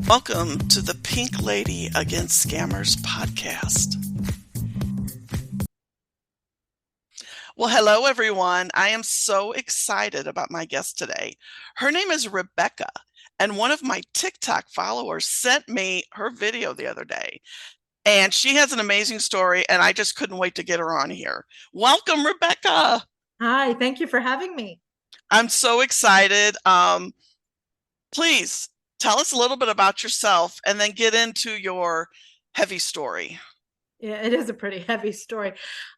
Welcome to the Pink Lady Against Scammers podcast. Well, hello, everyone. I am so excited about my guest today. Her name is Rebecca, and one of my TikTok followers sent me her video the other day. And she has an amazing story, and I just couldn't wait to get her on here. Welcome, Rebecca. Hi, thank you for having me. I'm so excited. Please tell us a little bit about yourself and then get into your heavy story. Yeah, it is a pretty heavy story.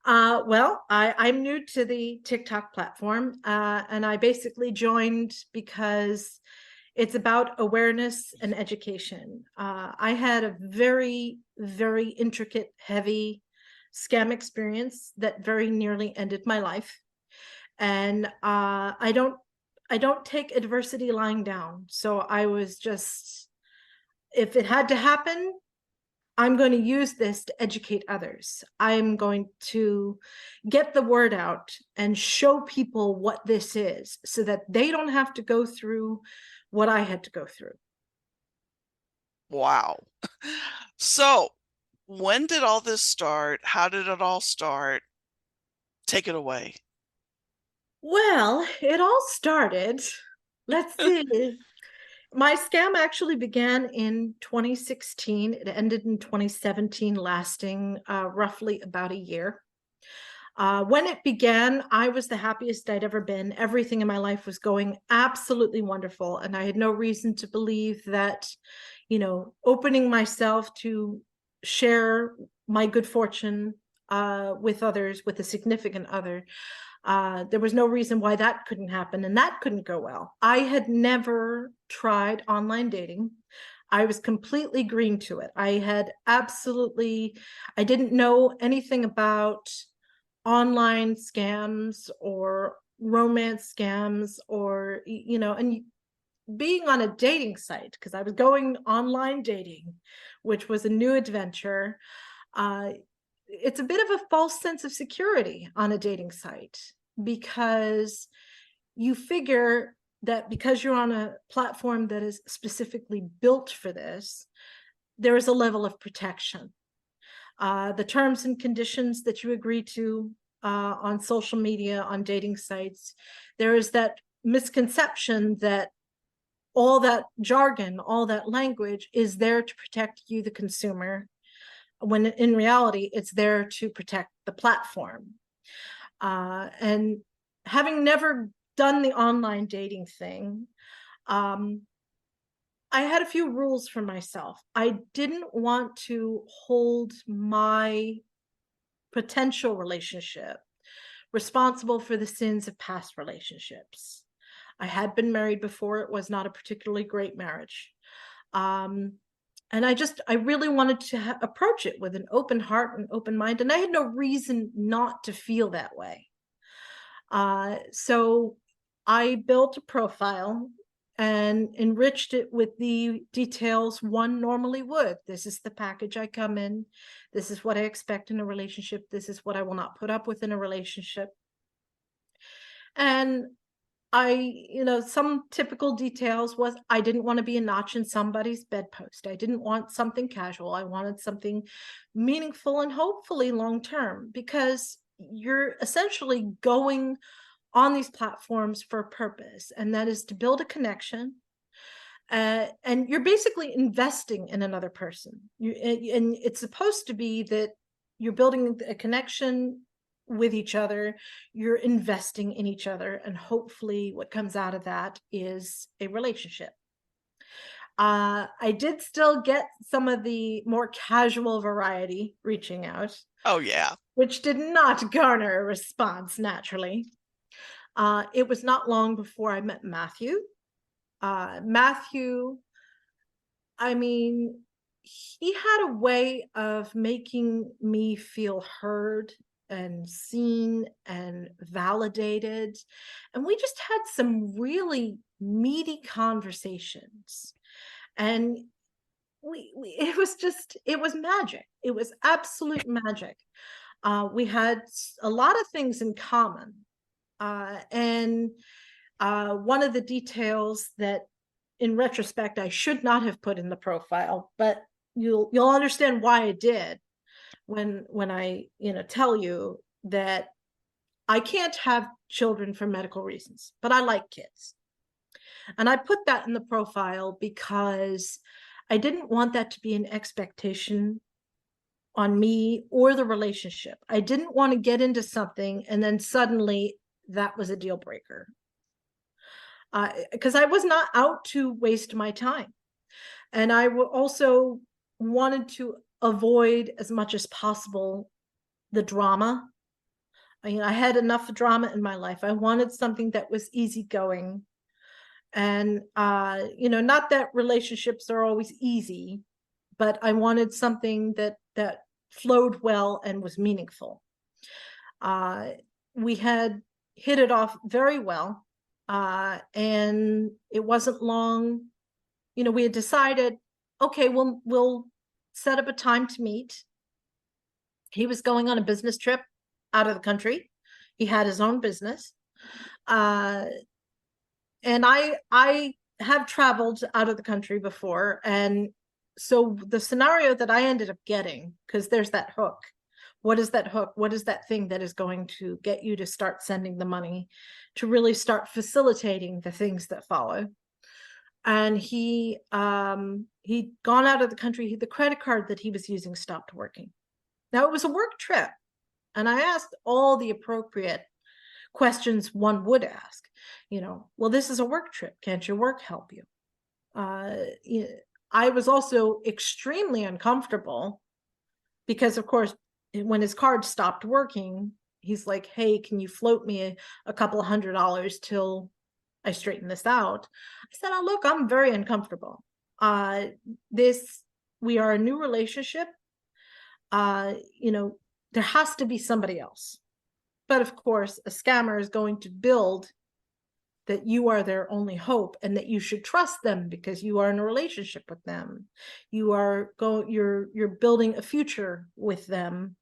I'm new to the TikTok platform, and I basically joined because it's about awareness and education. I had a very, very intricate, heavy scam experience that very nearly ended my life, and I don't take adversity lying down. So I was just, if it had to happen, I'm going to use this to educate others. I'm going to get the word out and show people what this is so that they don't have to go through what I had to go through. Wow. So, when did all this start? How did it all start? Take it away. Well, it all started, let's see. My scam actually began in 2016. It ended in 2017, lasting roughly about a year. When it began, I was the happiest I'd ever been. Everything in my life was going absolutely wonderful. And I had no reason to believe that, opening myself to share my good fortune with others, with a significant other, there was no reason why that couldn't happen and that couldn't go well. I had never tried online dating. I was completely green to it. I didn't know anything about online scams or romance scams or and being on a dating site, because I was going online dating, which was a new adventure. Uh it's a bit of a false sense of security on a dating site, because you figure that because you're on a platform that is specifically built for this, there is a level of protection. The terms and conditions that you agree to on social media, on dating sites, there is that misconception that all that jargon, all that language is there to protect you, the consumer, when in reality, it's there to protect the platform. And having never done the online dating thing, um, I had a few rules for myself. I didn't want to hold my potential relationship responsible for the sins of past relationships. I had been married before. It was not a particularly great marriage. Um, and I really wanted to approach it with an open heart and open mind. And I had no reason not to feel that way. So I built a profile and enriched it with the details one normally would. This is the package I come in. This is what I expect in a relationship. This is what I will not put up with in a relationship. And some typical details was I didn't want to be a notch in somebody's bedpost. I didn't want something casual. I wanted something meaningful and hopefully long term, because you're essentially going on these platforms for a purpose, and that is to build a connection. And you're basically investing in another person. And it's supposed to be that you're building a connection with each other, you're investing in each other, and hopefully what comes out of that is a relationship. I did still get some of the more casual variety reaching out, Oh, yeah. which did not garner a response naturally. It was not long before I met Matthew. Matthew, I mean, he had a way of making me feel heard and seen and validated. And we just had some really meaty conversations. And it was magic. It was absolute magic. We had a lot of things in common. And one of the details that in retrospect, I should not have put in the profile, but you'll understand why I did when I, tell you that I can't have children for medical reasons, but I like kids. And I put that in the profile because I didn't want that to be an expectation on me or the relationship. I didn't want to get into something and then suddenly that was a deal breaker. Because I was not out to waste my time. And I also wanted to avoid as much as possible the drama. I mean, I had enough drama in my life. I wanted something that was easygoing. And, not that relationships are always easy, but I wanted something that flowed well and was meaningful. We had hit it off very well. And it wasn't long, we had decided, okay, we'll set up a time to meet. He was going on a business trip out of the country. He had his own business. And I have traveled out of the country before. And so the scenario that I ended up getting, because there's that hook. What is that hook? What is that thing that is going to get you to start sending the money, to really start facilitating the things that follow? And he'd gone out of the country. The credit card that he was using stopped working. Now, it was a work trip. And I asked all the appropriate questions one would ask. Well, this is a work trip. Can't your work help you? I was also extremely uncomfortable because, of course, when his card stopped working, he's like, hey, can you float me a couple $100 till I straighten this out? I said, oh, look, I'm very uncomfortable. We are a new relationship. There has to be somebody else. But of course, a scammer is going to build that you are their only hope and that you should trust them because you are in a relationship with them. You're building a future with them,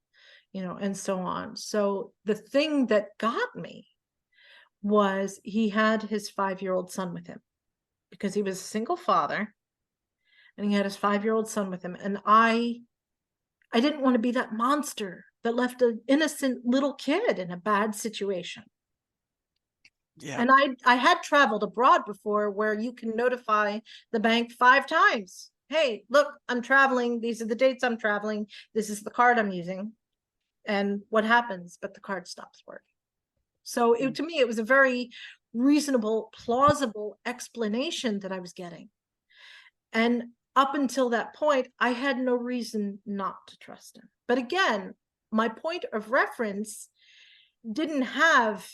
and so on. So the thing that got me was he had his 5-year-old son with him because he was a single father and he had his 5-year-old son with him. And I didn't want to be that monster that left an innocent little kid in a bad situation. Yeah. And I had traveled abroad before where you can notify the bank 5 times. Hey, look, I'm traveling. These are the dates I'm traveling. This is the card I'm using. And what happens? But the card stops working. So to me, it was a very reasonable, plausible explanation that I was getting. And up until that point, I had no reason not to trust him. But again, my point of reference didn't have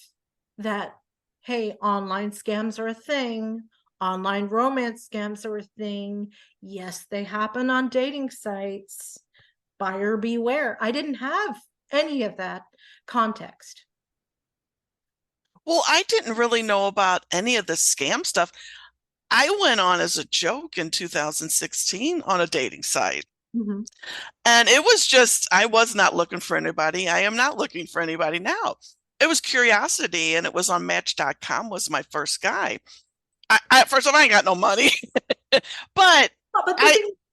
that, hey, online scams are a thing. Online romance scams are a thing. Yes, they happen on dating sites. Buyer beware. I didn't have any of that context. Well, I didn't really know about any of the scam stuff. I went on as a joke in 2016 on a dating site. Mm-hmm. And it was just, I was not looking for anybody. I am not looking for anybody now. It was curiosity, and it was on Match.com was my first guy. First of all, I ain't got no money, but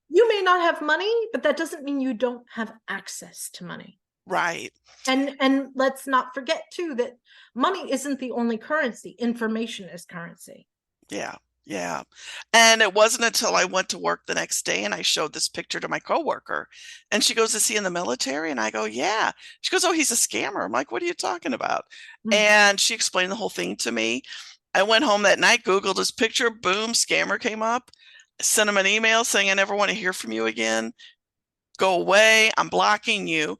you may not have money, but that doesn't mean you don't have access to money. Right. And let's not forget too that money isn't the only currency. Information is currency. Yeah. Yeah. And it wasn't until I went to work the next day and I showed this picture to my coworker, and she goes, is he in the military? And I go, yeah. She goes, oh, he's a scammer. I'm like, what are you talking about? Mm-hmm. And she explained the whole thing to me. I went home that night, Googled his picture, boom, scammer came up, sent him an email saying, I never want to hear from you again. Go away. I'm blocking you.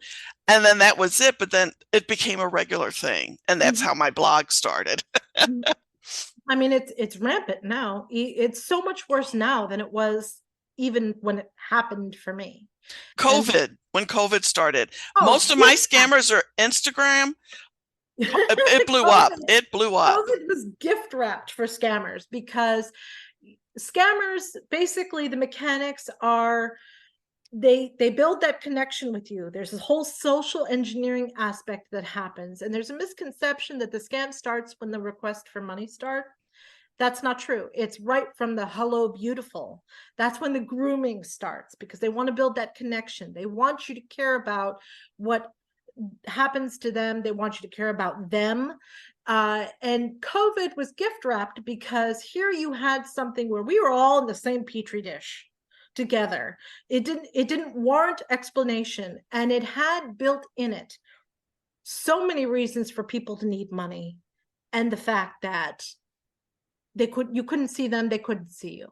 And then that was it. But then it became a regular thing. And that's how my blog started. I mean, it's rampant now. It's so much worse now than it was even when it happened for me. When COVID started, most of my scammers are Instagram. It blew up. It blew up. COVID was gift wrapped for scammers because scammers, basically the mechanics are, they build that connection with you. There's this whole social engineering aspect that happens. And there's a misconception that the scam starts when the request for money starts. That's not true. It's right from the hello, beautiful. That's when the grooming starts, because they want to build that connection. They want you to care about what happens to them. They want you to care about them. And COVID was gift wrapped, because here you had something where we were all in the same petri dish together. It didn't warrant explanation, and it had built in it so many reasons for people to need money, and the fact that you couldn't see them, they couldn't see you.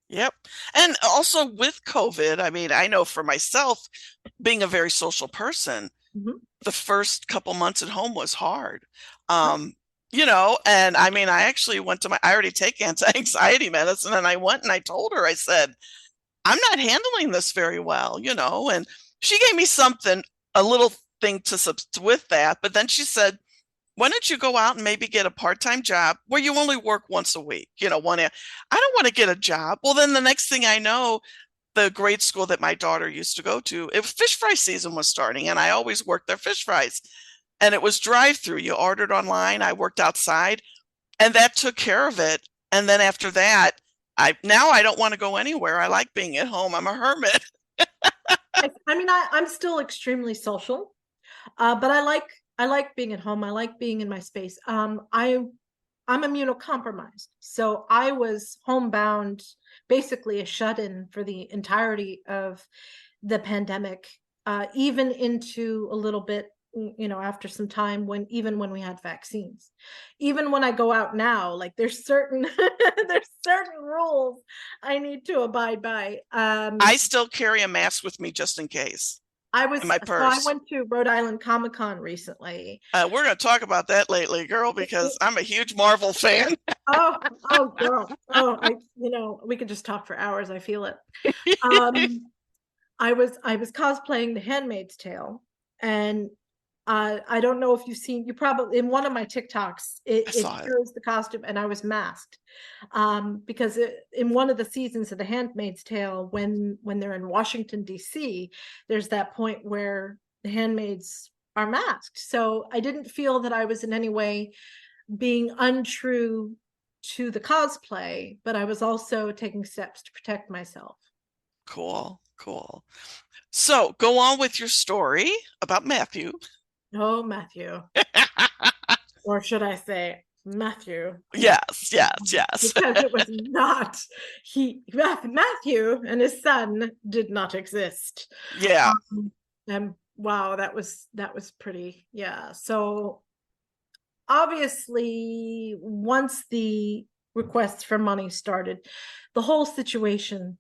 Yep. And also with COVID, I mean, I know for myself, being a very social person, Mhm. the first couple months at home was hard. Right. And I mean, I actually went to I already take anti-anxiety medicine, and I went and I told her, I said, I'm not handling this very well, and she gave me something, a little thing with that. But then she said, why don't you go out and maybe get a part-time job where you only work once a week? I don't want to get a job. Well, then the next thing I know, the grade school that my daughter used to go to, fish fry season was starting, and I always worked their fish fries. And it was drive-through. You ordered online, I worked outside, and that took care of it. And then after that, I don't want to go anywhere. I like being at home. I'm a hermit. I mean, I'm still extremely social, but I like being at home. I like being in my space. I'm immunocompromised, so I was homebound, basically a shut-in for the entirety of the pandemic, even into a little bit, after some time, even when we had vaccines. Even when I go out now, like, there's certain there's certain rules I need to abide by. I still carry a mask with me just in case in my I purse. went to Rhode Island Comic Con recently. We're going to talk about that lately, girl, because I'm a huge Marvel fan. Oh, oh, girl. Oh, we could just talk for hours. I feel it. Um, I was cosplaying The Handmaid's Tale, and I don't know if you've seen. You probably, in one of my TikToks, I it saw it. shows the costume, and I was masked, because in one of the seasons of The Handmaid's Tale, when they're in Washington D.C., there's that point where the handmaids are masked. So I didn't feel that I was in any way being untrue to the cosplay, but I was also taking steps to protect myself. Cool, cool. So go on with your story about Matthew. Oh, Matthew. Or should I say Matthew? Yes, yes, yes. Because it was not Matthew and his son did not exist. Yeah, And wow, that was pretty, yeah. So obviously, once the requests for money started, the whole situation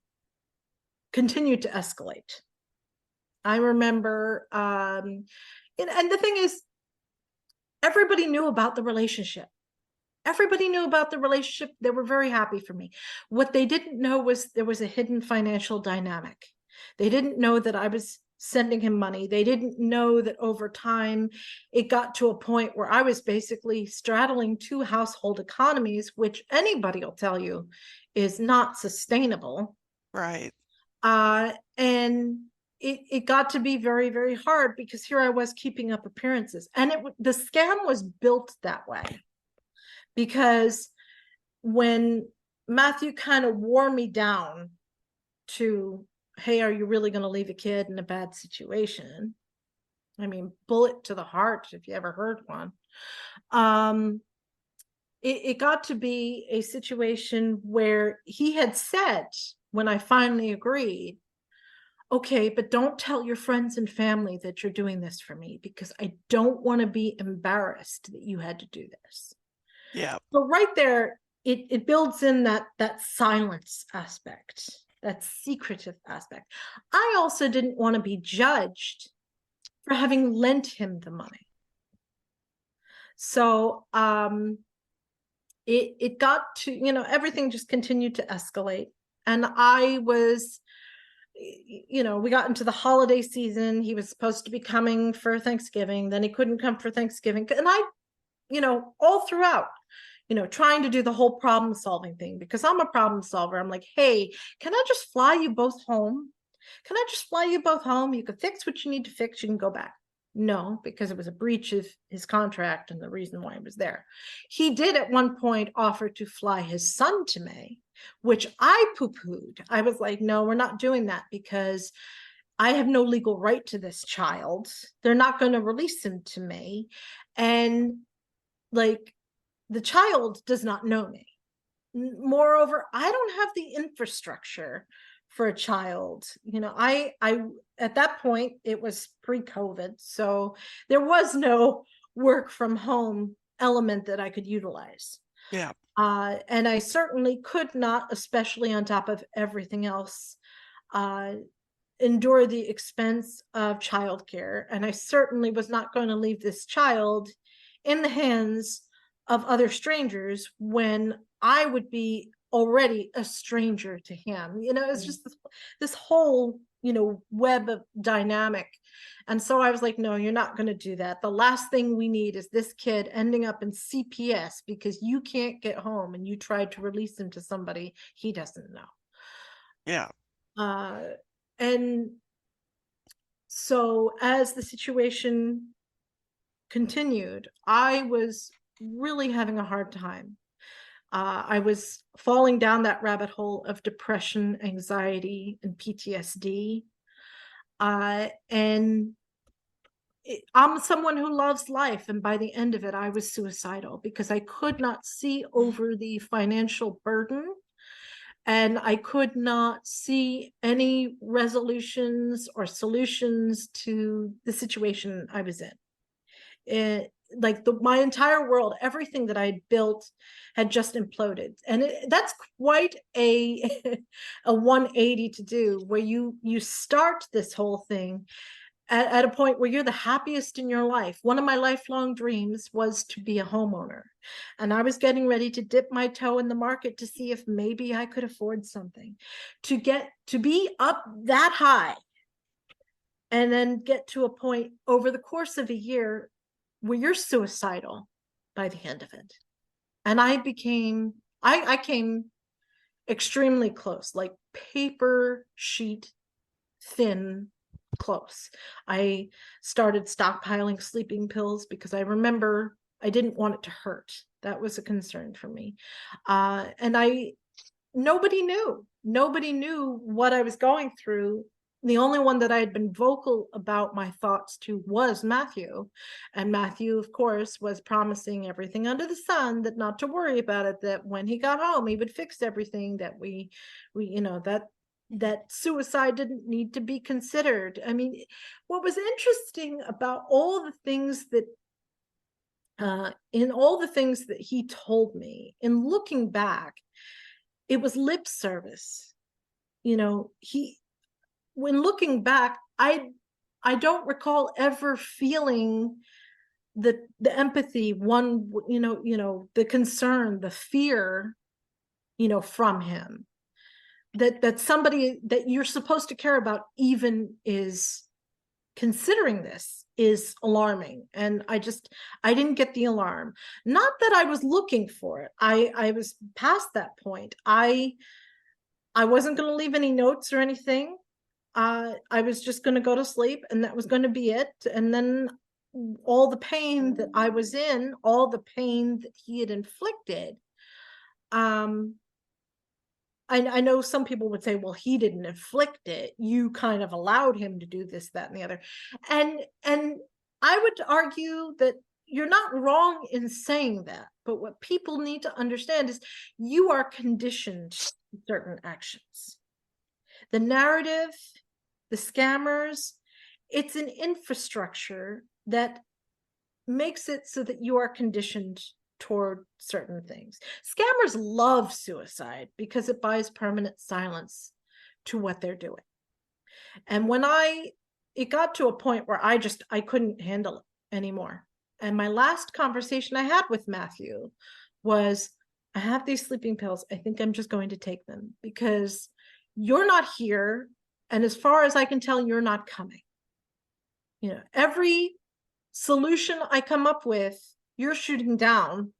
continued to escalate. I remember, and the thing is, everybody knew about the relationship. Everybody knew about the relationship. They were very happy for me. What they didn't know was there was a hidden financial dynamic. They didn't know that I was sending him money. They didn't know that over time it got to a point where I was basically straddling two household economies, which anybody will tell you is not sustainable. right. And it got to be very, very hard, because here I was keeping up appearances, and the scam was built that way, because when Matthew kind of wore me down to, hey, are you really going to leave a kid in a bad situation? I mean, bullet to the heart, if you ever heard one. It got to be a situation where he had said, when I finally agreed, okay, but don't tell your friends and family that you're doing this for me, because I don't want to be embarrassed that you had to do this. Yeah. So right there, it builds in that silence aspect, that secretive aspect. I also didn't want to be judged for having lent him the money. So it got to, everything just continued to escalate. And I was, we got into the holiday season. He was supposed to be coming for Thanksgiving. Then he couldn't come for Thanksgiving. And I, all throughout, trying to do the whole problem solving thing, because I'm a problem solver. I'm like, hey, can I just fly you both home? Can I just fly you both home? You can fix what you need to fix. You can go back. No, because it was a breach of his contract and the reason why he was there. He did at one point offer to fly his son to May, which I poo-pooed. I was like, no, we're not doing that because I have no legal right to this child. They're not going to release him to me. And like, the child does not know me. Moreover, I don't have the infrastructure for a child. I at that point, it was pre-COVID, so there was no work from home element that I could utilize. Yeah. And I certainly could not, especially on top of everything else, endure the expense of childcare. And I certainly was not going to leave this child in the hands of other strangers when I would be already a stranger to him. It's just this whole, web of dynamic. And so I was like, no, you're not going to do that. The last thing we need is this kid ending up in CPS because you can't get home and you tried to release him to somebody he doesn't know. Yeah. And so as the situation continued, I was really having a hard time. I was falling down that rabbit hole of depression, anxiety, and PTSD. And I'm someone who loves life. And by the end of it, I was suicidal because I could not see over the financial burden. And I could not see any resolutions or solutions to the situation I was in. Like my entire world, everything that I built had just imploded. And that's quite a 180 to do, where you start this whole thing at a point where you're the happiest in your life. One of my lifelong dreams was to be a homeowner. And I was getting ready to dip my toe in the market to see if maybe I could afford something. To be up that high and then get to a point over the course of a year where you're suicidal by the end of it. And I came extremely close, like paper sheet thin close. I started stockpiling sleeping pills because I remember I didn't want it to hurt. That was a concern for me. And nobody knew what I was going through. The only one that I had been vocal about my thoughts to was Matthew. And Matthew, of course, was promising everything under the sun, that not to worry about it, that when he got home, he would fix everything, that we that suicide didn't need to be considered. I mean, what was interesting about all the things that in all the things that he told me, in looking back, it was lip service. When looking back, I don't recall ever feeling the empathy, the concern, the fear, from him, that somebody that you're supposed to care about even is considering this is alarming. And I didn't get the alarm. Not that I was looking for it. I was past that point. I wasn't going to leave any notes or anything. I was just going to go to sleep, and that was going to be it. And then all the pain that I was in, all the pain that he had inflicted, I know some people would say, well, he didn't inflict it. You kind of allowed him to do this, that, and the other. And I would argue that you're not wrong in saying that. But what people need to understand is you are conditioned to certain actions. The narrative, the scammers, it's an infrastructure that makes it so that you are conditioned toward certain things. Scammers love suicide because it buys permanent silence to what they're doing. And when it got to a point where I couldn't handle it anymore. And my last conversation I had with Matthew was, I have these sleeping pills. I think I'm just going to take them because you're not here. And as far as I can tell, you're not coming. Every solution I come up with, you're shooting down.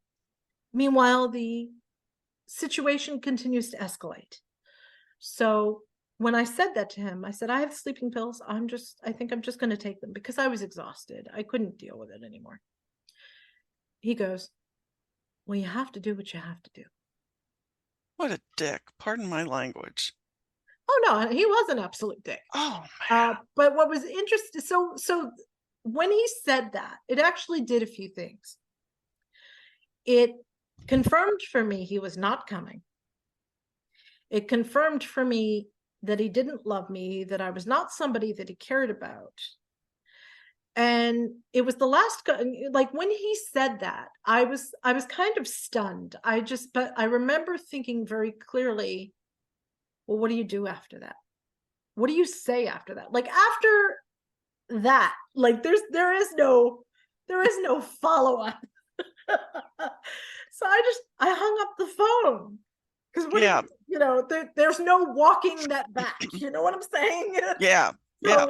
Meanwhile, the situation continues to escalate. So when I said that to him, I said, I have sleeping pills. I think I'm just going to take them because I was exhausted. I couldn't deal with it anymore. He goes, well, you have to do what you have to do. What a dick. Pardon my language. Oh, no, he was an absolute dick. Oh, man. But what was interesting, so when he said that, it actually did a few things. It confirmed for me he was not coming. It confirmed for me that he didn't love me, that I was not somebody that he cared about. And it was the last, like when he said that, I was kind of stunned. But I remember thinking very clearly, well, what do you do after that? What do you say after that? Like after that, like there is no follow-up. So I hung up the phone. Because Yeah. there's no walking that back. You know what I'm saying? Yeah. Yeah.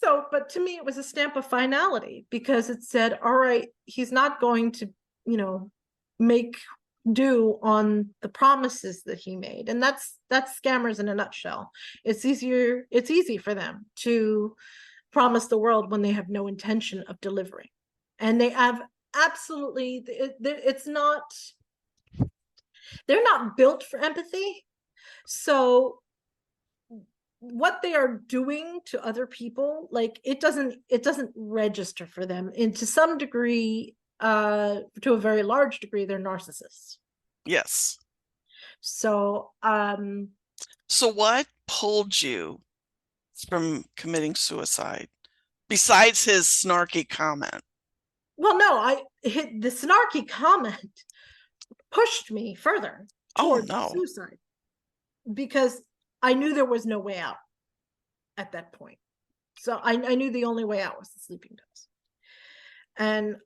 But to me, it was a stamp of finality because it said, all right, he's not going to, make do on the promises that he made. And that's scammers in a nutshell. It's easy for them to promise the world when they have no intention of delivering. And they have absolutely, they're not built for empathy. So what they are doing to other people, like it doesn't register for them. And to some degree, to a very large degree, they're narcissists. Yes. So what pulled you from committing suicide besides his snarky comment? Well, no, the snarky comment pushed me further towards suicide because I knew there was no way out at that point. So I knew the only way out was the sleeping pills. And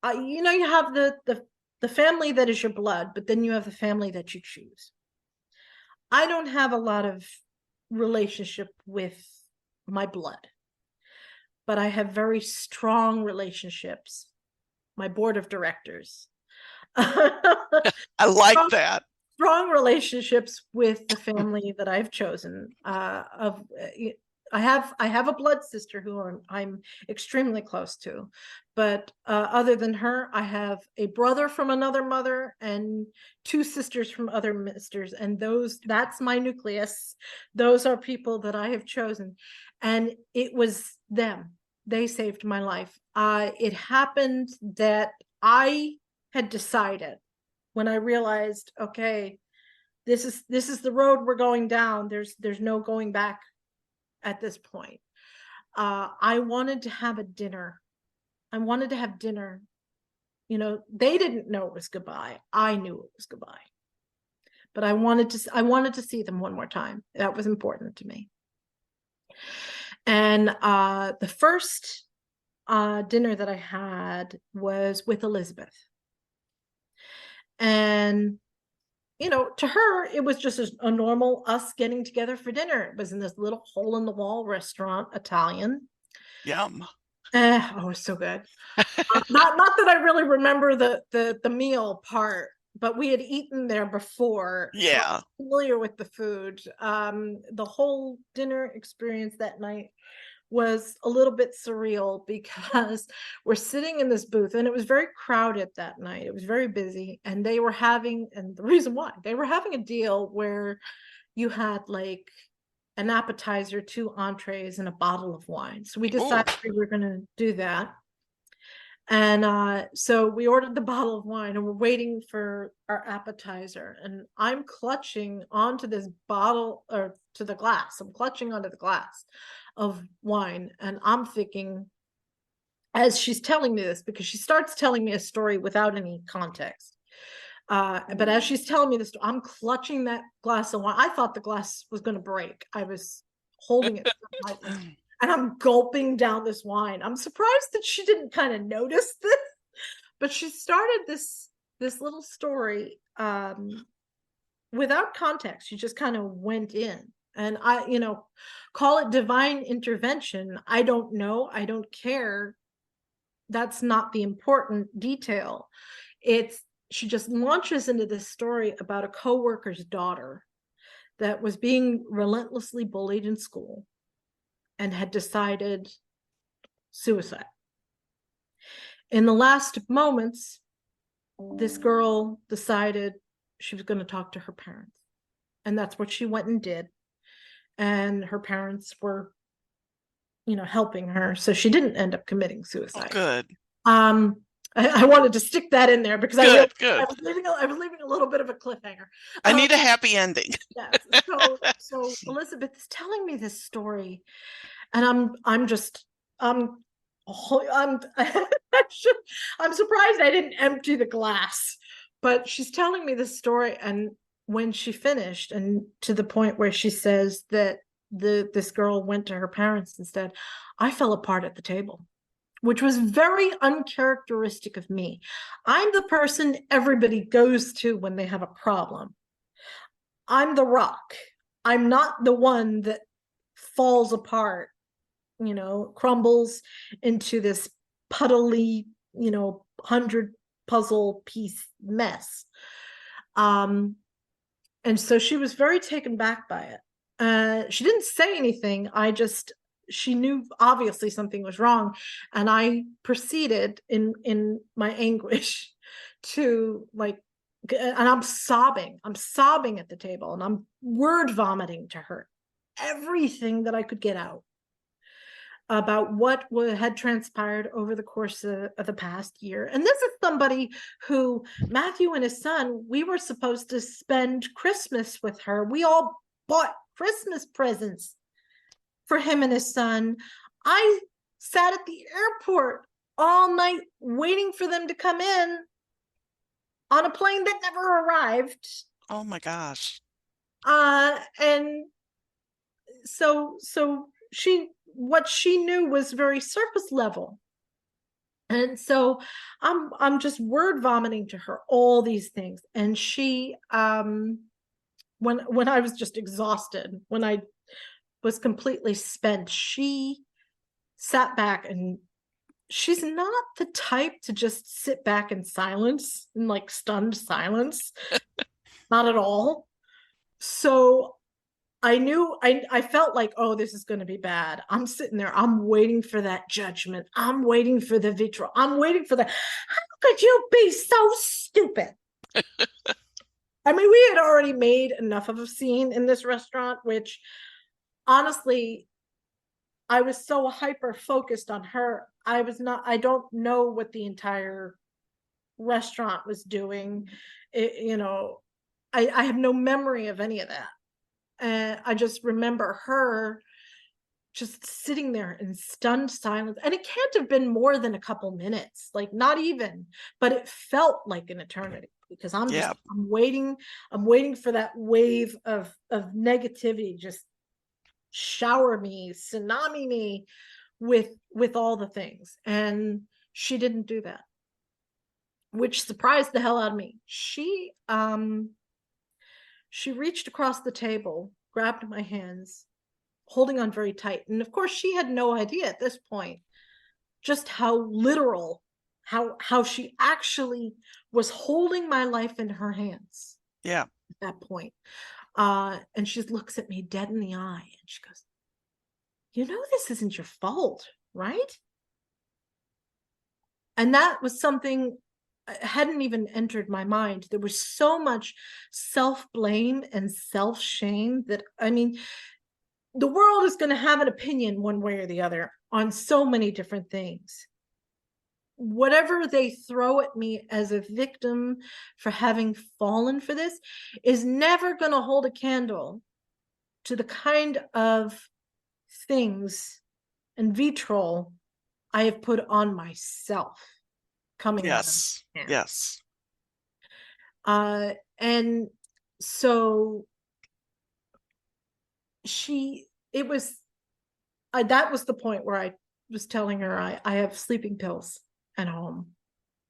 you have the family that is your blood, but then you have the family that you choose. I don't have a lot of relationship with my blood, but I have very strong relationships. My board of directors. I like that. Strong relationships with the family that I've chosen. I have a blood sister who I'm extremely close to, but other than her, I have a brother from another mother and two sisters from other misters, and that's my nucleus. Those are people that I have chosen, and it was them. They saved my life. It happened that I had decided when I realized, okay, this is the road we're going down. There's no going back at this point. I wanted to have a dinner. I wanted to have dinner. They didn't know it was goodbye. I knew it was goodbye. But I wanted to see them one more time. That was important to me. And the first dinner that I had was with Elizabeth. And to her, it was just a normal us getting together for dinner. It was in this little hole in the wall restaurant, Italian. Yum. Oh, it was so good. Not that I really remember the meal part, but we had eaten there before. Yeah. So I'm familiar with the food. The whole dinner experience that night was a little bit surreal because we're sitting in this booth and it was very crowded that night. It was very busy, and and the reason why they were having a deal where you had like an appetizer, 2 entrees, and a bottle of wine. So we decided we were going to do that. And so we ordered the bottle of wine and we're waiting for our appetizer. And I'm clutching onto this bottle or to the glass. I'm clutching onto the glass of wine. And I'm thinking, as she's telling me this, because she starts telling me a story without any context. But as she's telling me this, I'm clutching that glass of wine. I thought the glass was going to break. I was holding it and I'm gulping down this wine. I'm surprised that she didn't kind of notice this, but she started this little story without context. She just kind of went in, and I, call it divine intervention. I don't know. I don't care. That's not the important detail. She just launches into this story about a coworker's daughter that was being relentlessly bullied in school and had decided suicide. In the last moments, this girl decided she was going to talk to her parents. And that's what she went and did. And her parents were, helping her. So she didn't end up committing Oh, suicide. good. I wanted to stick that in there because Good, I good. was leaving a little bit of a cliffhanger. I need a happy ending. Yes. So Elizabeth is telling me this story, and I'm just I'm I'm I'm surprised I didn't empty the glass. But she's telling me this story, and when she finished, and to the point where she says that this girl went to her parents instead, I fell apart at the table, which was very uncharacteristic of me. I'm the person everybody goes to when they have a problem. I'm the rock. I'm not the one that falls apart, crumbles into this puddly, 100 puzzle piece mess. And so she was very taken back by it. She didn't say anything. She knew obviously something was wrong. And I proceeded in my anguish to and I'm sobbing at the table, and I'm word vomiting to her everything that I could get out about what had transpired over the course of the past year. And this is somebody who, Matthew and his son, we were supposed to spend Christmas with her. We all bought Christmas presents for him and his son. I sat at the airport all night waiting for them to come in on a plane that never arrived. Oh my gosh. And so what she knew was very surface level. And so I'm just word vomiting to her all these things. And she when I was just exhausted, when I was completely spent, she sat back, and she's not the type to just sit back in silence, in stunned silence. Not at all. So I felt like, oh, this is going to be bad. I'm sitting there. I'm waiting for that judgment. I'm waiting for the vitriol. I'm waiting for the, how could you be so stupid? I mean, we had already made enough of a scene in this restaurant, which honestly, I was so hyper focused on her. I don't know what the entire restaurant was doing. I have no memory of any of that. And I just remember her just sitting there in stunned silence. And it can't have been more than a couple minutes, not even, but it felt like an eternity, because I'm waiting for that wave of negativity, just shower me, tsunami me with all the things. And she didn't do that, which surprised the hell out of me. She reached across the table, grabbed my hands, holding on very tight. And of course, she had no idea at this point just how literal, how she actually was holding my life in her hands. Yeah. At that point. And she looks at me dead in the eye, and she goes, this isn't your fault, right? And that was something hadn't even entered my mind. There was so much self-blame and self-shame that, I mean, the world is going to have an opinion one way or the other on so many different things. Whatever they throw at me as a victim for having fallen for this is never going to hold a candle to the kind of things and vitriol I have put on myself coming yes out of yes and so that was the point where I was telling her I have sleeping pills at home,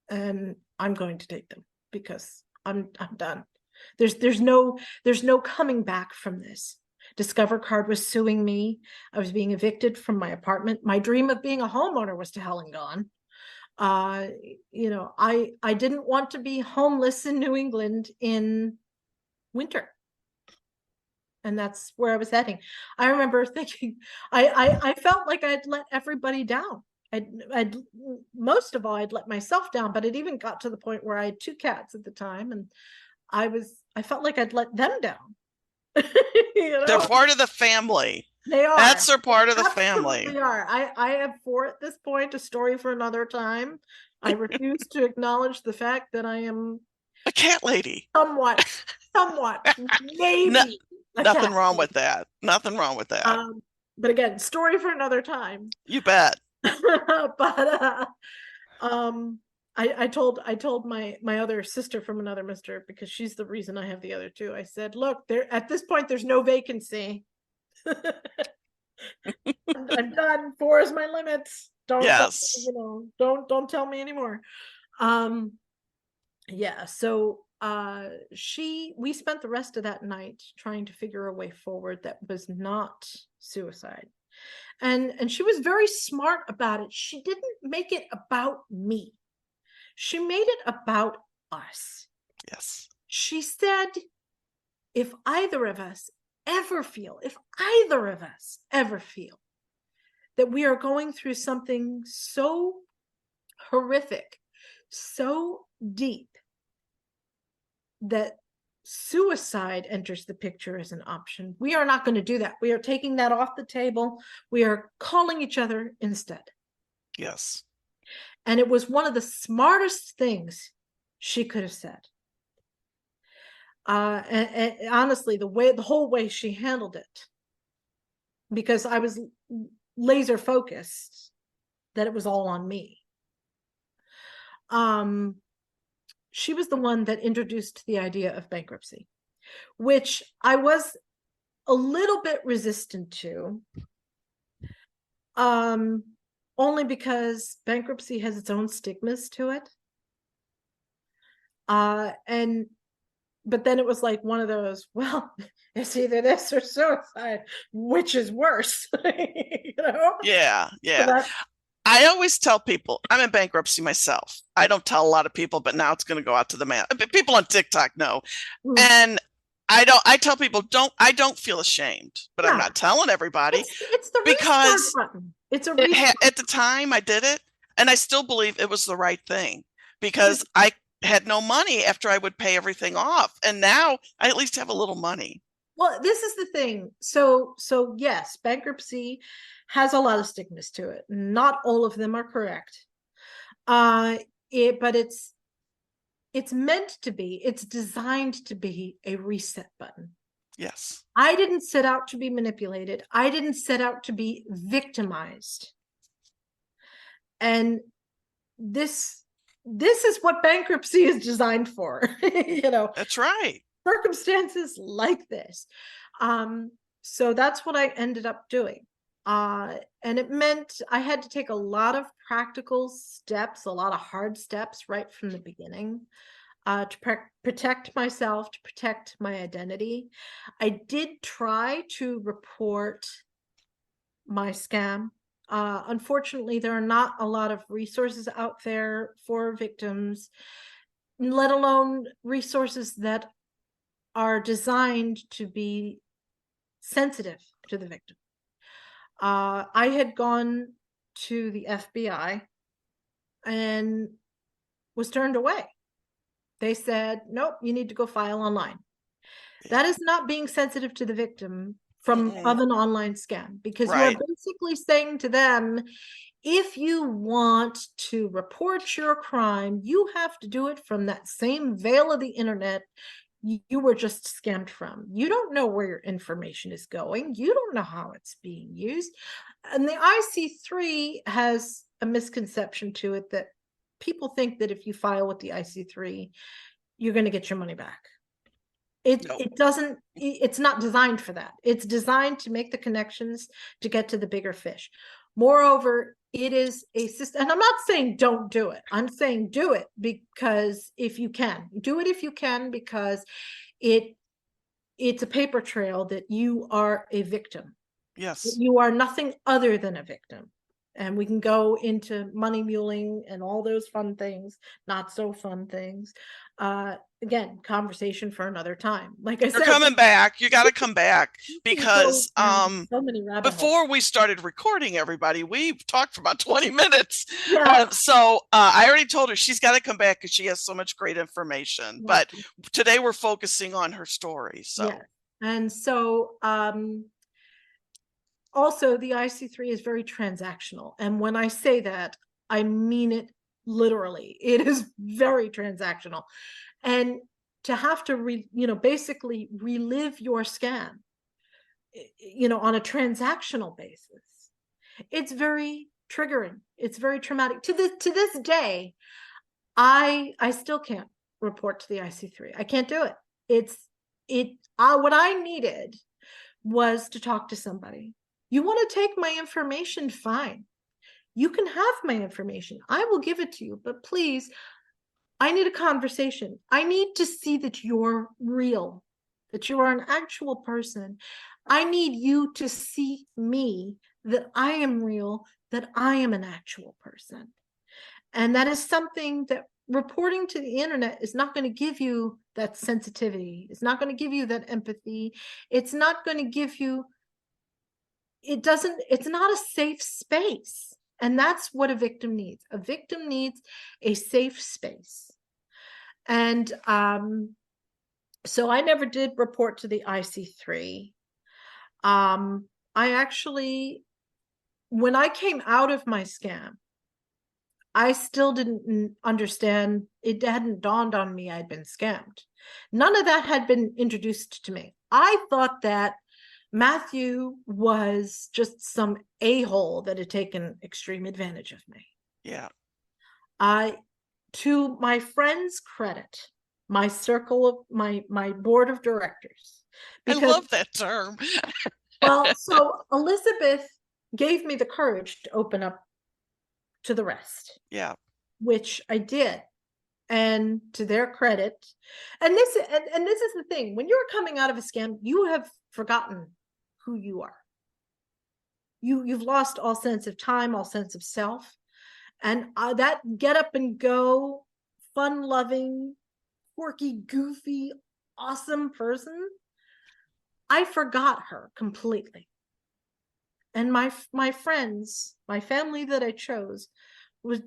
and I'm going to take them because I'm done. There's no coming back from this. Discover Card was suing me. I was being evicted from my apartment. My dream of being a homeowner was to hell and gone. I didn't want to be homeless in New England in winter. and that's where I was heading. I remember thinking, I felt like I'd let everybody down. I'd most of all, I'd let myself down, but it even got to the point where I had 2 cats at the time, and I felt like I'd let them down. You They're know, part of the family. they are. Pets are part of the Absolutely family. are. I have four at this point, a story for another time. I refuse to acknowledge the fact that I am A cat lady. somewhat, No, maybe a nothing cat wrong with lady. that. Nothing wrong with that. But again, story for another time. You bet. But I told my other sister from another mister, because she's the reason I have the other two. I said, look, there at this point there's no vacancy. I'm done. 4 is my limit. Yes. Don't tell me anymore. Um yeah, so we spent the rest of that night trying to figure a way forward that was not suicide. And she was very smart about it. She didn't make it about me. She made it about us. Yes. She said, if either of us if either of us ever feel that we are going through something so horrific, so deep, that suicide enters the picture as an option, we are not going to do that. We are taking that off the table. We are calling each other instead. Yes. And it was one of the smartest things she could have said. And honestly, the whole way she handled it, because I was laser focused that it was all on me. She was the one that introduced the idea of bankruptcy, which I was a little bit resistant to, only because bankruptcy has its own stigmas to it. And but then it was like one of those, well, it's either this or suicide, which is worse. You know? Yeah. So Yeah. that, I always tell people I'm in bankruptcy myself. I don't tell a lot of people, but now it's going to go out to the man. People on TikTok know. mm, And I tell people I don't feel ashamed, but I'm yeah, not telling everybody it's the restart because button. It's a restart. at the time I did it and I still believe it was the right thing because It, I had no money after I would pay everything off. And now I at least have a little money. well, this is the thing. So yes, bankruptcy has a lot of stigmas to it. Not all of them are correct. Uh, but it's meant to be. It's designed to be a reset button. Yes. I didn't set out to be manipulated. I didn't set out to be victimized. And this is what bankruptcy is designed for. That's right. Circumstances like this. So that's what I ended up doing. And it meant I had to take a lot of practical steps, a lot of hard steps right from the beginning, to protect myself, to protect my identity. I did try to report my scam. Unfortunately, there are not a lot of resources out there for victims, let alone resources that are designed to be sensitive to the victim. I had gone to the FBI and was turned away. They said, nope, you need to go file online. That is not being sensitive to the victim of an online scam, because you are Right. basically saying to them, if you want to report your crime, you have to do it from that same veil of the internet you were just scammed from. You don't know where your information is going. You don't know how it's being used. And the IC3 has a misconception to it that people think that if you file with the IC3, you're going to get your money back. It doesn't, it's not designed for that. It's designed to make the connections to get to the bigger fish. Moreover, it is a system, and I'm not saying don't do it. I'm saying do it because if you can, do it if you can, because it's a paper trail that you are a victim. Yes. You are nothing other than a victim. And we can go into money muling and all those fun things, not so fun things. Again, conversation for another time. Like I You're said, coming back. You got to come back we can go because down so many rabbit holes. before we started recording, everybody, we talked for about 20 minutes. Yeah. So I already told her she's got to come back because she has so much great information. But today we're focusing on her story. So yeah. And so also the IC3 is very transactional. And when I say that, I mean it literally. It is very transactional. And to have to basically relive your scam, on a transactional basis, it's very triggering. It's very traumatic. To this day, I still can't report to the IC3. I can't do it. What I needed was to talk to somebody. You want to take my information? Fine. You can have my information. I will give it to you, but please, I need a conversation. I need to see that you're real, that you are an actual person. I need you to see me, that I am real, that I am an actual person. And that is something that reporting to the internet is not going to give you that sensitivity. It's not going to give you that empathy. It's not going to give you, it's not a safe space. And that's what a victim needs. A victim needs a safe space. And so I never did report to the IC3. I actually, when I came out of my scam, I still didn't understand. It hadn't dawned on me I'd been scammed. None of that had been introduced to me. I thought that Matthew was just some a-hole that had taken extreme advantage of me. Yeah. To my friends' credit, my circle of my board of directors. I love that term. Well, so Elizabeth gave me the courage to open up to the rest. Yeah. Which I did. And to their credit, and this is the thing, when you're coming out of a scam, you have forgotten who you are. You've lost all sense of time, all sense of self. And that get up and go, fun-loving, quirky, goofy, awesome person, I forgot her completely. And my friends, my family that I chose,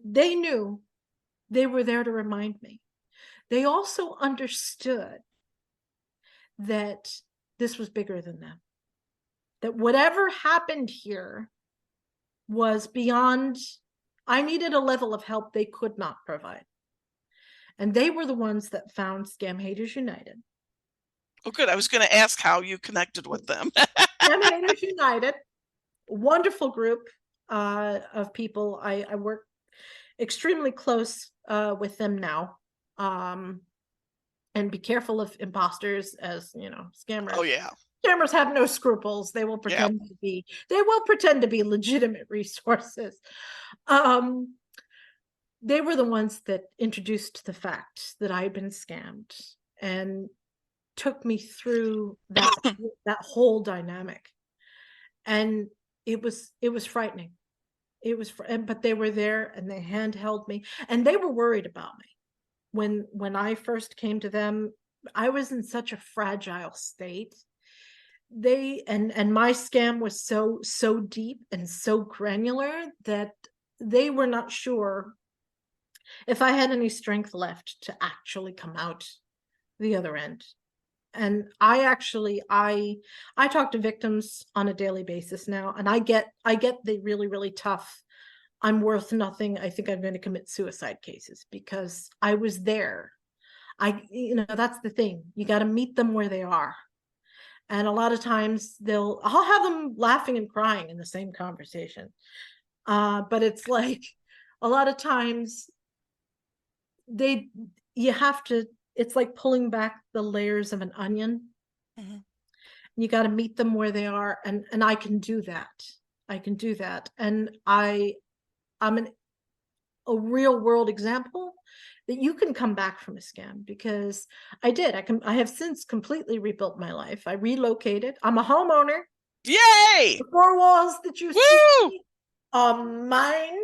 they knew they were there to remind me. They also understood that this was bigger than them. That whatever happened here was beyond, I needed a level of help they could not provide. And they were the ones that found Scam Haters United. Oh, good. I was going to ask how you connected with them. Scam Haters United, wonderful group of people. I work extremely close with them now. And be careful of imposters, as scammers. Oh yeah. Scammers have no scruples. They will pretend to be, legitimate resources. They were the ones that introduced the fact that I had been scammed and took me through that that whole dynamic. And it was frightening. But they were there and they handheld me, and they were worried about me. When I first came to them, I was in such a fragile state. And my scam was so deep and so granular that they were not sure if I had any strength left to actually come out the other end. And I talk to victims on a daily basis now, and I get the really, really tough, I'm worth nothing, I think I'm going to commit suicide cases, because I was there. That's the thing. You got to meet them where they are. And a lot of times I'll have them laughing and crying in the same conversation. But it's like, a lot of times it's like pulling back the layers of an onion. Mm-hmm. You got to meet them where they are. And I can do that. And I'm a real world example that you can come back from a scam, because I have since completely rebuilt my life. I relocated. I'm a homeowner. Yay! The 4 walls that you see Mine,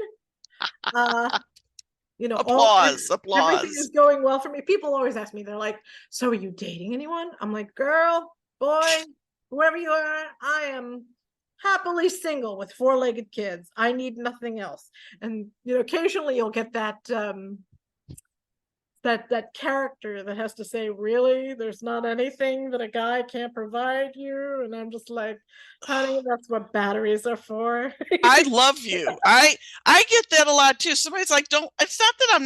uh, all Applause, everything is applause. going well for me. People always ask me, they're like, so are you dating anyone? I'm like, girl, boy, whoever you are, I am happily single with four-legged kids. I need nothing else. And occasionally you'll get that character that has to say, really, there's not anything that a guy can't provide you? And I'm just like, honey, that's what batteries are for. I love you. I get that a lot too. Somebody's like, "Don't." It's not that I'm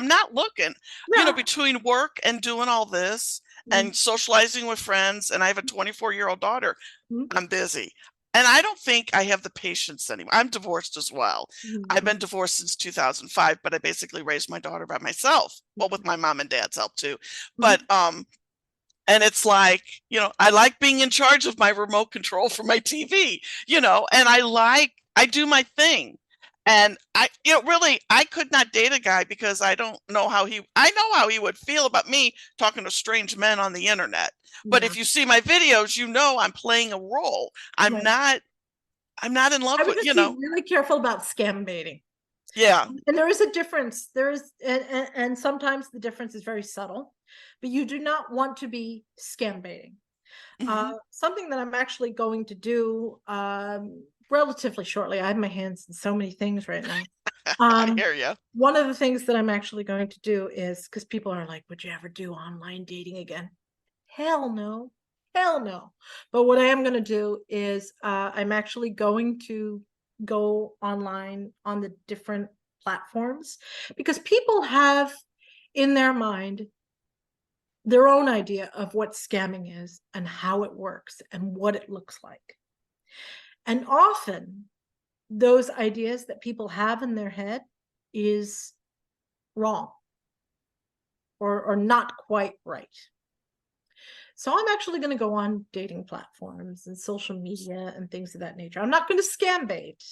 not looking. Yeah. Between work and doing all this and socializing with friends, and I have a 24-year-old daughter. Mhm. I'm busy. And I don't think I have the patience anymore. I'm divorced as well. I've been Mhm. divorced since 2005, but I basically raised my daughter by myself. Well, with my mom and dad's help too. But Mhm. and it's like, I like being in charge of my remote control for my TV, and I do my thing. And really, I could not date a guy because I don't know I know how he would feel about me talking to strange men on the internet. But Yeah. if you see my videos, I'm playing a role. I'm Right. not, I'm not in love I would with, just be really careful about scam baiting. yeah. And there is a difference. There is, and sometimes the difference is very subtle, but you do not want to be scam baiting. Hmm. Something that I'm actually going to do relatively shortly. I have my hands in so many things right now. I Um, hear you. One of the things that I'm actually going to do is, because people are like, would you ever do online dating again? Hell no. Hell no. But what I am going to do is I'm actually going to go online on the different platforms, because people have in their mind their own idea of what scamming is and how it works and what it looks like. And often those ideas that people have in their head is wrong, or not quite right. So I'm actually going to go on dating platforms and social media and things of that nature. I'm not going to scam bait.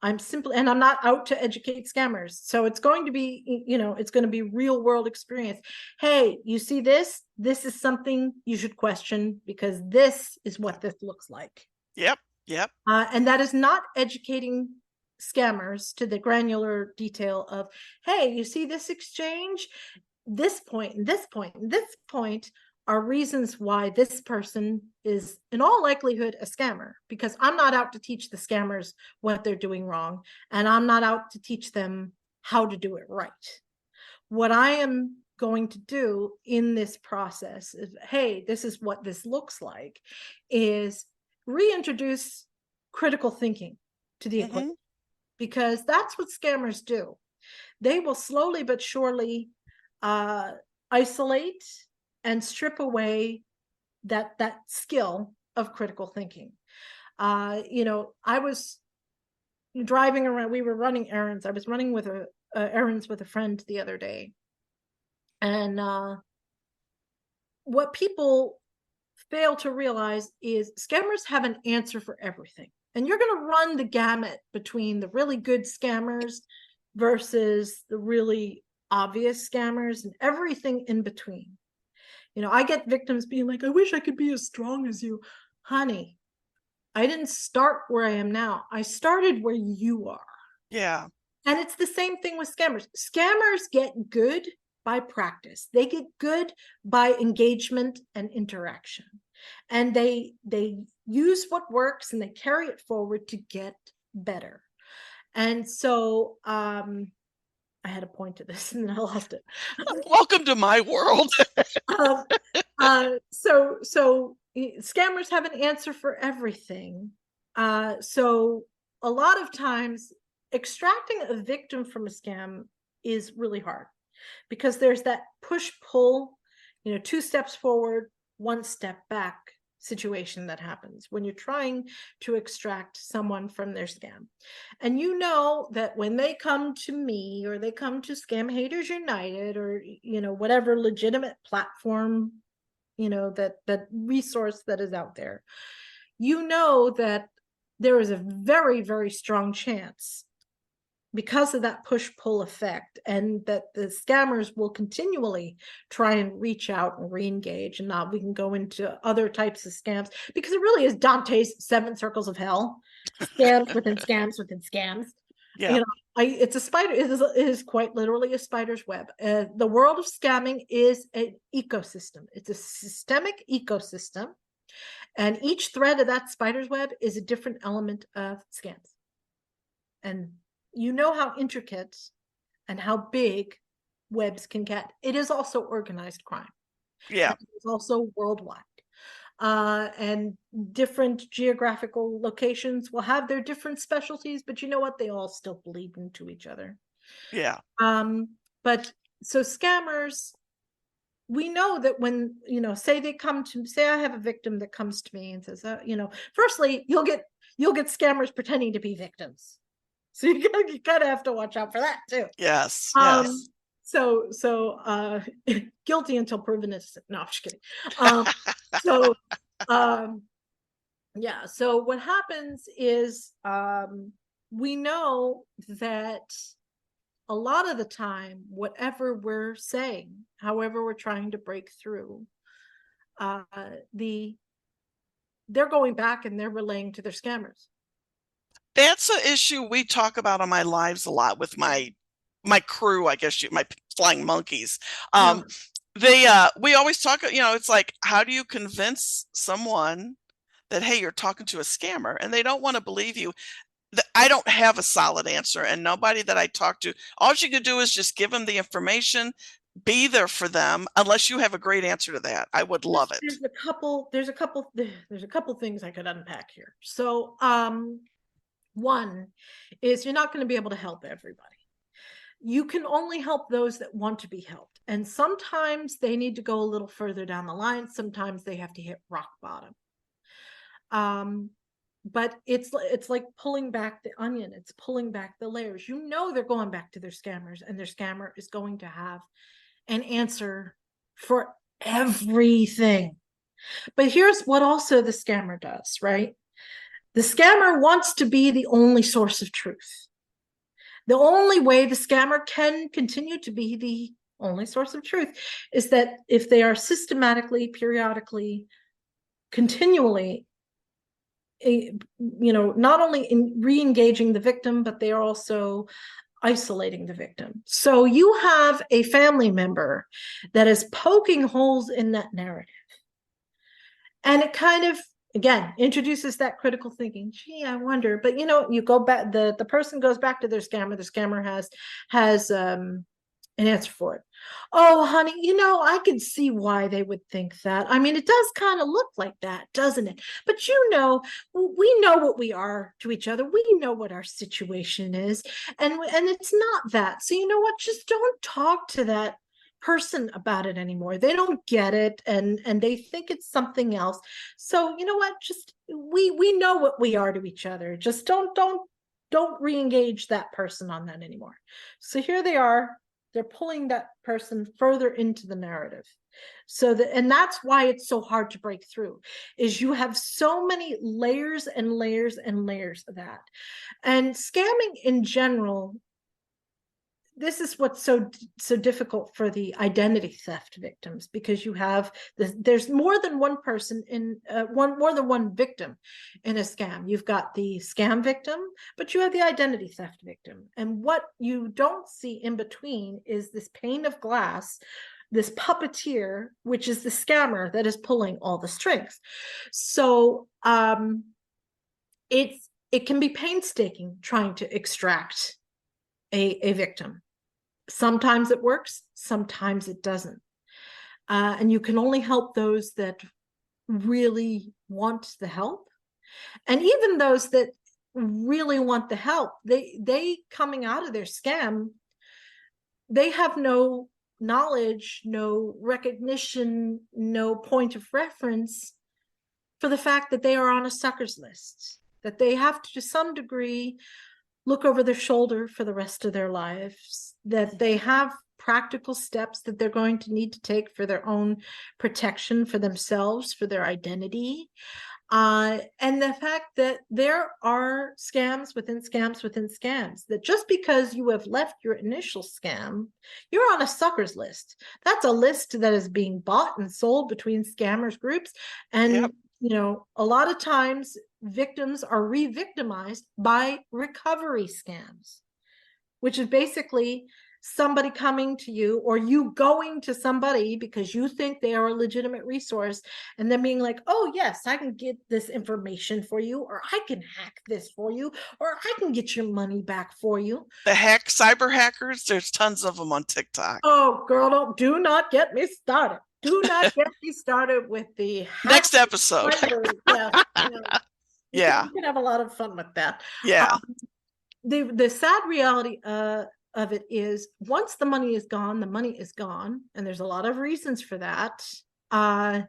And I'm not out to educate scammers. So it's going to be, it's going to be real world experience. Hey, you see this? This is something you should question, because this is what this looks like. Yep. Yep. And that is not educating scammers to the granular detail of, hey, you see this exchange? This point and this point and this point are reasons why this person is in all likelihood a scammer, because I'm not out to teach the scammers what they're doing wrong, and I'm not out to teach them how to do it right. What I am going to do in this process is, hey, this is what this looks like, is reintroduce critical thinking to the equation, Hmm. because that's what scammers do. They will slowly but surely uh, isolate and strip away that skill of critical thinking. I was driving around. We were running errands. I was running with errands with a friend the other day, and what people fail to realize is scammers have an answer for everything. And you're going to run the gamut between the really good scammers versus the really obvious scammers and everything in between. I get victims being like, I wish I could be as strong as you. Honey, I didn't start where I am now. I started where you are. Yeah. And it's the same thing with scammers. Scammers get good by practice. They get good by engagement and interaction. And they use what works and they carry it forward to get better. And so I had a point to this and then I lost it. Welcome to my world. um, so scammers have an answer for everything. So a lot of times extracting a victim from a scam is really hard, because there's that push pull, two steps forward, one step back situation that happens when you're trying to extract someone from their scam. And that when they come to me, or they come to Scam Haters United, or whatever legitimate platform, that resource that is out there, that there is a very, very strong chance, because of that push-pull effect, and that the scammers will continually try and reach out and re-engage. And now we can go into other types of scams, because it really is Dante's 7 circles of hell. scams within scams within scams. Yeah. You know, it's a spider. It is quite literally a spider's web. The world of scamming is an ecosystem. It's a systemic ecosystem, and each thread of that spider's web is a different element of scams. And you know how intricate and how big webs can get. It is also organized crime. Yeah. It's also worldwide. And different geographical locations will have their different specialties, but you know what? They all still bleed into each other. Yeah. But so scammers, we know that when, say I have a victim that comes to me and says, firstly, you'll get scammers pretending to be victims. So you kind of have to watch out for that too. Yes. Um, Yes. so guilty until proven innocent. No, I'm just kidding. So yeah, so what happens is we know that a lot of the time, whatever we're saying, however we're trying to break through, they're going back and they're relaying to their scammers. That's an issue we talk about on my lives a lot with my crew, I guess my flying monkeys. Yeah. We always talk, it's like, how do you convince someone that, hey, you're talking to a scammer, and they don't want to believe you? I don't have a solid answer, and nobody that I talk to, all you can do is just give them the information, be there for them, unless you have a great answer to that. I would love it. There's a couple things I could unpack here. So one is you're not going to be able to help everybody. You can only help those that want to be helped. And sometimes they need to go a little further down the line. Sometimes they have to hit rock bottom. But it's like pulling back the onion. It's pulling back the layers. They're going back to their scammers, and their scammer is going to have an answer for everything. But here's what also the scammer does, right? The scammer wants to be the only source of truth. The only way the scammer can continue to be the only source of truth is that if they are systematically, periodically, continually, not only in re-engaging the victim, but they are also isolating the victim. So you have a family member that is poking holes in that narrative. And it kind of, again, introduces that critical thinking. Gee, I wonder. But you go back, the person goes back to their scammer. The scammer has an answer for it. Oh, honey, I can see why they would think that. I mean, it does kind of look like that, doesn't it? But we know what we are to each other. We know what our situation is, and it's not that. So you know what? Just don't talk to that person about it anymore. They don't get it, and they think it's something else. So you know what? Just we know what we are to each other. Just don't re-engage that person on that anymore. So here they are. They're pulling that person further into the narrative. And that's why it's so hard to break through, is you have so many layers and layers and layers of that. And scamming in general, this is what's so difficult for the identity theft victims, because there's more than one person in more than one victim in a scam. You've got the scam victim, but you have the identity theft victim. And what you don't see in between is this pane of glass, this puppeteer, which is the scammer that is pulling all the strings. So it can be painstaking trying to extract a victim. Sometimes it works, sometimes it doesn't. And you can only help those that really want the help. And even those that really want the help, they coming out of their scam, they have no knowledge, no recognition, no point of reference for the fact that they are on a suckers list, that they have to some degree look over their shoulder for the rest of their lives, that they have practical steps that they're going to need to take for their own protection, for themselves, for their identity. And the fact that there are scams within scams within scams, that just because you have left your initial scam, you're on a suckers list. That's a list that is being bought and sold between scammers groups. And Yep. a lot of times victims are re-victimized by recovery scams, which is basically somebody coming to you or you going to somebody because you think they are a legitimate resource and then being like, oh yes, I can get this information for you, or I can hack this for you, or I can get your money back for you. The cyber hackers, there's tons of them on TikTok. Oh girl, do not get me started. Do not get me started with the next episode. Yeah. We can have a lot of fun with that. Yeah. The sad reality of it is, once the money is gone, the money is gone, and there's a lot of reasons for that. And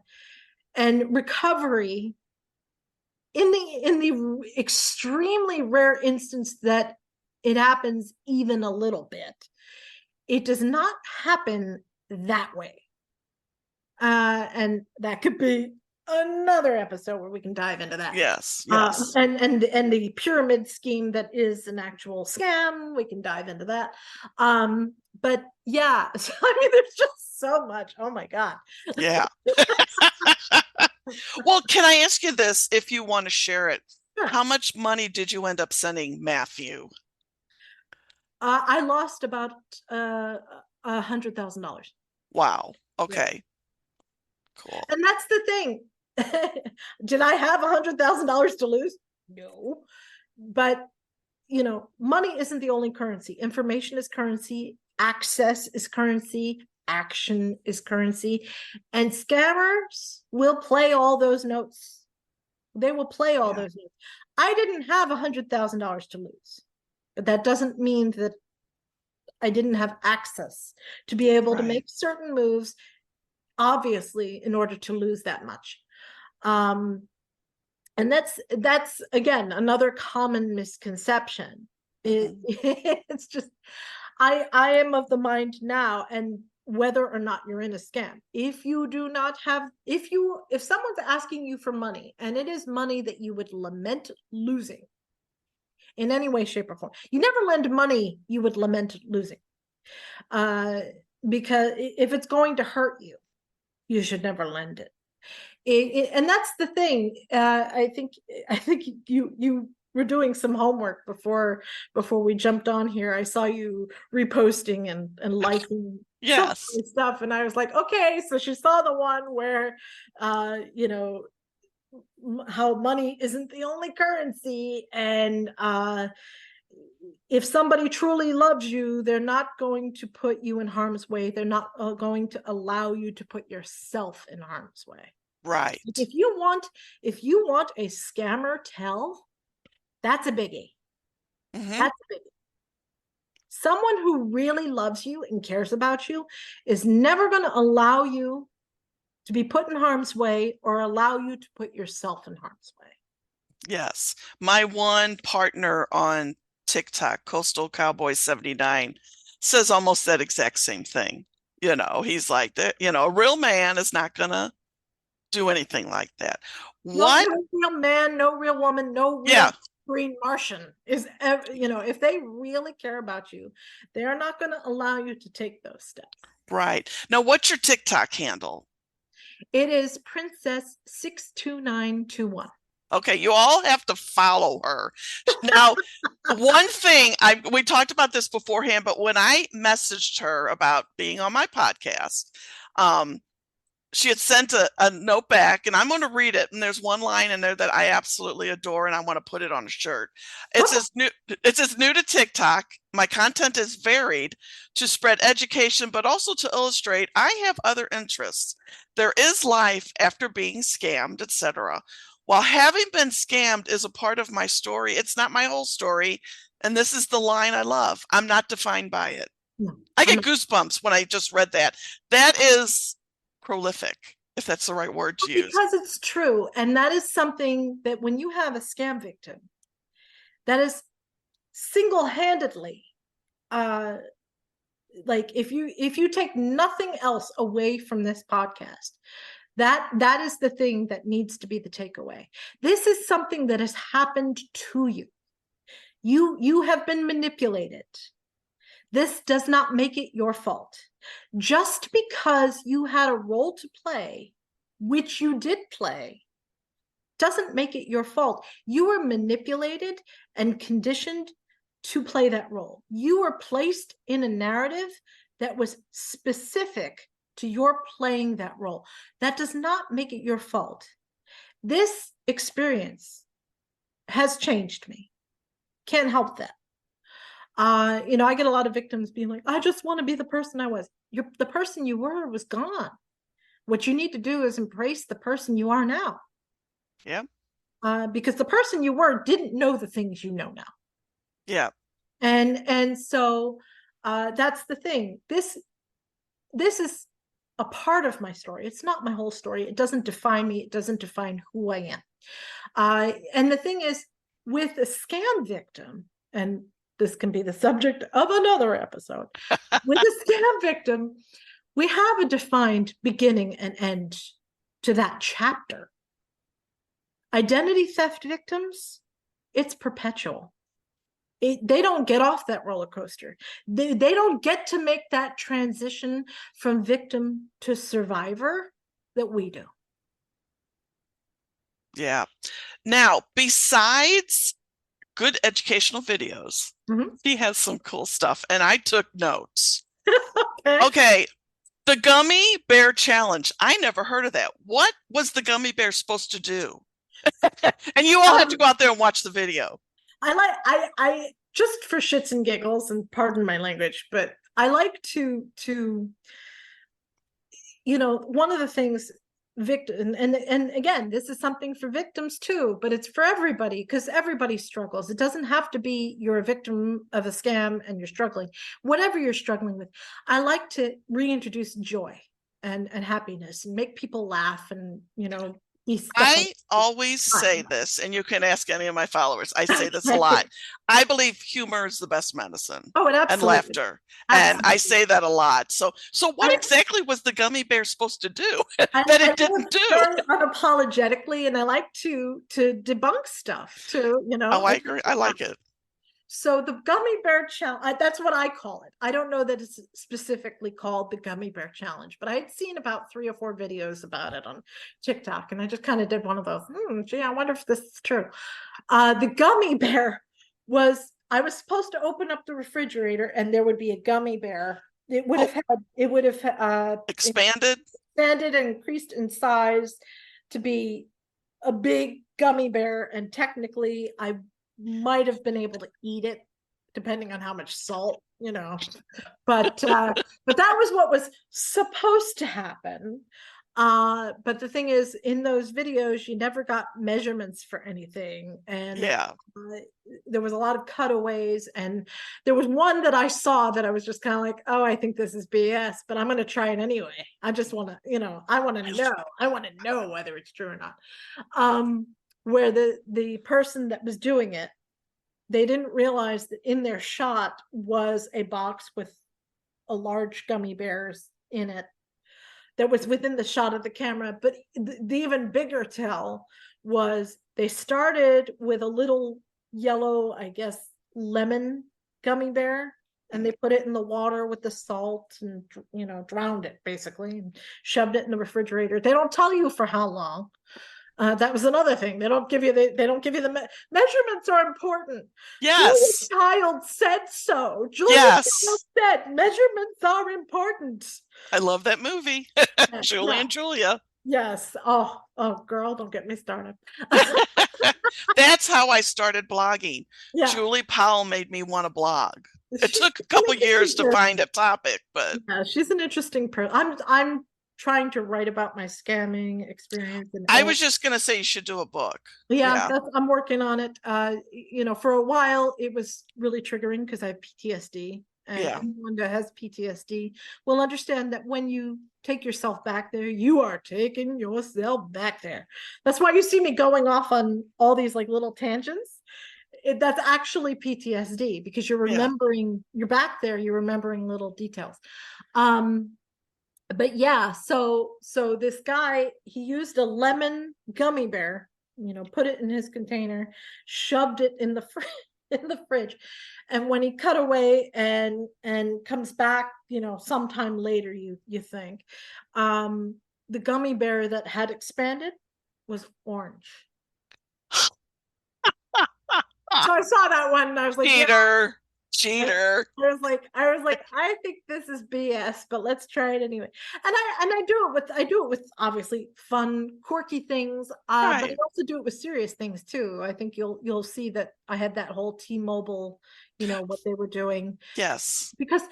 recovery, in the extremely rare instance that it happens even a little bit, it does not happen that way. And that could be another episode where we can dive into that. Yes. And the pyramid scheme that is an actual scam, we can dive into that. But yeah, so, I mean, there's just so much. Oh my God. Yeah. Well, can I ask you this, if you want to share it? Sure. How much money did you end up sending Matthew? I lost about $100,000. Wow. Okay. Yeah. Cool. And that's the thing. Did I have $100,000 to lose? No. But money isn't the only currency. Information is currency. Access is currency. Action is currency. And scammers will play all those notes. They will play all those notes. I didn't have $100,000 to lose, but that doesn't mean that I didn't have access to be able to make certain moves, obviously, in order to lose that much. And that's again another common misconception. It's just, I am of the mind now, and whether or not you're in a scam, if someone's asking you for money and it is money that you would lament losing in any way, shape, or form, you never lend money you would lament losing, because if it's going to hurt you, you should never lend it. And that's the thing. I think you were doing some homework before we jumped on here. I saw you reposting and liking stuff, and I was like, okay, so she saw the one where how money isn't the only currency, and if somebody truly loves you, they're not going to put you in harm's way. They're not going to allow you to put yourself in harm's way. Right. If you want a scammer tell, that's a biggie. Mm-hmm. That's a biggie. Someone who really loves you and cares about you is never going to allow you to be put in harm's way or allow you to put yourself in harm's way. Yes. My one partner on TikTok, Coastal Cowboy 79, says almost that exact same thing. He's like that, a real man is not gonna do anything like that. What? No real man, no real woman, no real green Martian is, if they really care about you, they are not going to allow you to take those steps. Right. Now, what's your TikTok handle? It is Princess62921. Okay, you all have to follow her. Now, one thing, we talked about this beforehand, but when I messaged her about being on my podcast, she had sent a note back, and I'm going to read it. And there's one line in there that I absolutely adore, and I want to put it on a shirt. It says, new to TikTok. My content is varied to spread education, but also to illustrate I have other interests. There is life after being scammed, etc. While having been scammed is a part of my story, it's not my whole story. And this is the line I love. I'm not defined by it. No, I get goosebumps when I just read that. That is prolific, if that's the right word to use. Because it's true. And that is something that when you have a scam victim, that is single-handedly, like if you take nothing else away from this podcast, that is the thing that needs to be the takeaway. This is something that has happened to you. You have been manipulated. This does not make it your fault. Just because you had a role to play, which you did play, doesn't make it your fault. You were manipulated and conditioned to play that role. You were placed in a narrative that was specific to your playing that role. That does not make it your fault. This experience has changed me. Can't help that. I get a lot of victims being like, I just want to be the person I was. The person you were was gone. What you need to do is embrace the person you are now. Yeah. Because the person you were didn't know the things you know now. Yeah. And so that's the thing. This is a part of my story. It's not my whole story. It doesn't define me. It doesn't define who I am. And the thing is, with a scam victim, and this can be the subject of another episode, with a scam victim, we have a defined beginning and end to that chapter. Identity theft victims, it's perpetual. They don't get off that roller coaster. They don't get to make that transition from victim to survivor that we do. Yeah. Now, besides good educational videos, he has some cool stuff, and I took notes. Okay. The Gummy Bear Challenge. I never heard of that. What was the gummy bear supposed to do? And you all have to go out there and watch the video. I just for shits and giggles, and pardon my language, but I like to one of the things victim and again, this is something for victims too, but it's for everybody, because everybody struggles. It doesn't have to be you're a victim of a scam and you're struggling. Whatever you're struggling with, I like to reintroduce joy and happiness and make people laugh and I always say this, and you can ask any of my followers. I say this a lot. I believe humor is the best medicine. Oh, it absolutely. And laughter. Absolutely. And I say that a lot. So what exactly was the gummy bear supposed to do that it didn't do? Unapologetically, and I like to debunk stuff too. Oh, I agree. I like it. So the Gummy Bear Challenge, that's what I call it. I don't know that it's specifically called the Gummy Bear Challenge, but I had seen about 3 or 4 videos about it on TikTok, and I just kind of did one of those. Gee, I wonder if this is true. The gummy bear was, I was supposed to open up the refrigerator and there would be a gummy bear. It would have expanded and increased in size to be a big gummy bear, and technically I might have been able to eat it depending on how much salt, but that was what was supposed to happen. But the thing is, in those videos, you never got measurements for anything. And there was a lot of cutaways. And there was one that I saw that I was just kind of like, oh, I think this is BS, but I'm going to try it anyway. I just want to, I want to know whether it's true or not. Where the person that was doing it, they didn't realize that in their shot was a box with a large gummy bears in it that was within the shot of the camera. But the even bigger tell was they started with a little yellow, I guess, lemon gummy bear, and they put it in the water with the salt and drowned it basically and shoved it in the refrigerator. They don't tell you for how long. That was another thing. They don't give you the measurements are important. Yes. Julia Child said so. Julia Child said measurements are important. I love that movie. Julie and Julia. Yes. Oh, girl, don't get me started. That's how I started blogging. Yeah. Julie Powell made me want to blog. It took a couple years to find a topic, but yeah, she's an interesting person. I'm trying to write about my scamming experience. And I was just going to say you should do a book. Yeah. I'm working on it. For a while it was really triggering because I have PTSD. And anyone that has PTSD will understand that when you take yourself back there, you are taking yourself back there. That's why you see me going off on all these like little tangents. That's actually PTSD, because you're remembering, you're back there, you're remembering little details. But yeah, so this guy, he used a lemon gummy bear, put it in his container, shoved it in the fridge. And when he cut away and comes back, sometime later, you think, the gummy bear that had expanded was orange. So I saw that one and I was like, yeah. Cheater, I, cheater. I think this is BS, but let's try it anyway. And I do it with obviously fun, quirky things, but I Right. also do it with serious things too. I think you'll see that I had that whole T-Mobile, what they were doing, Yes. because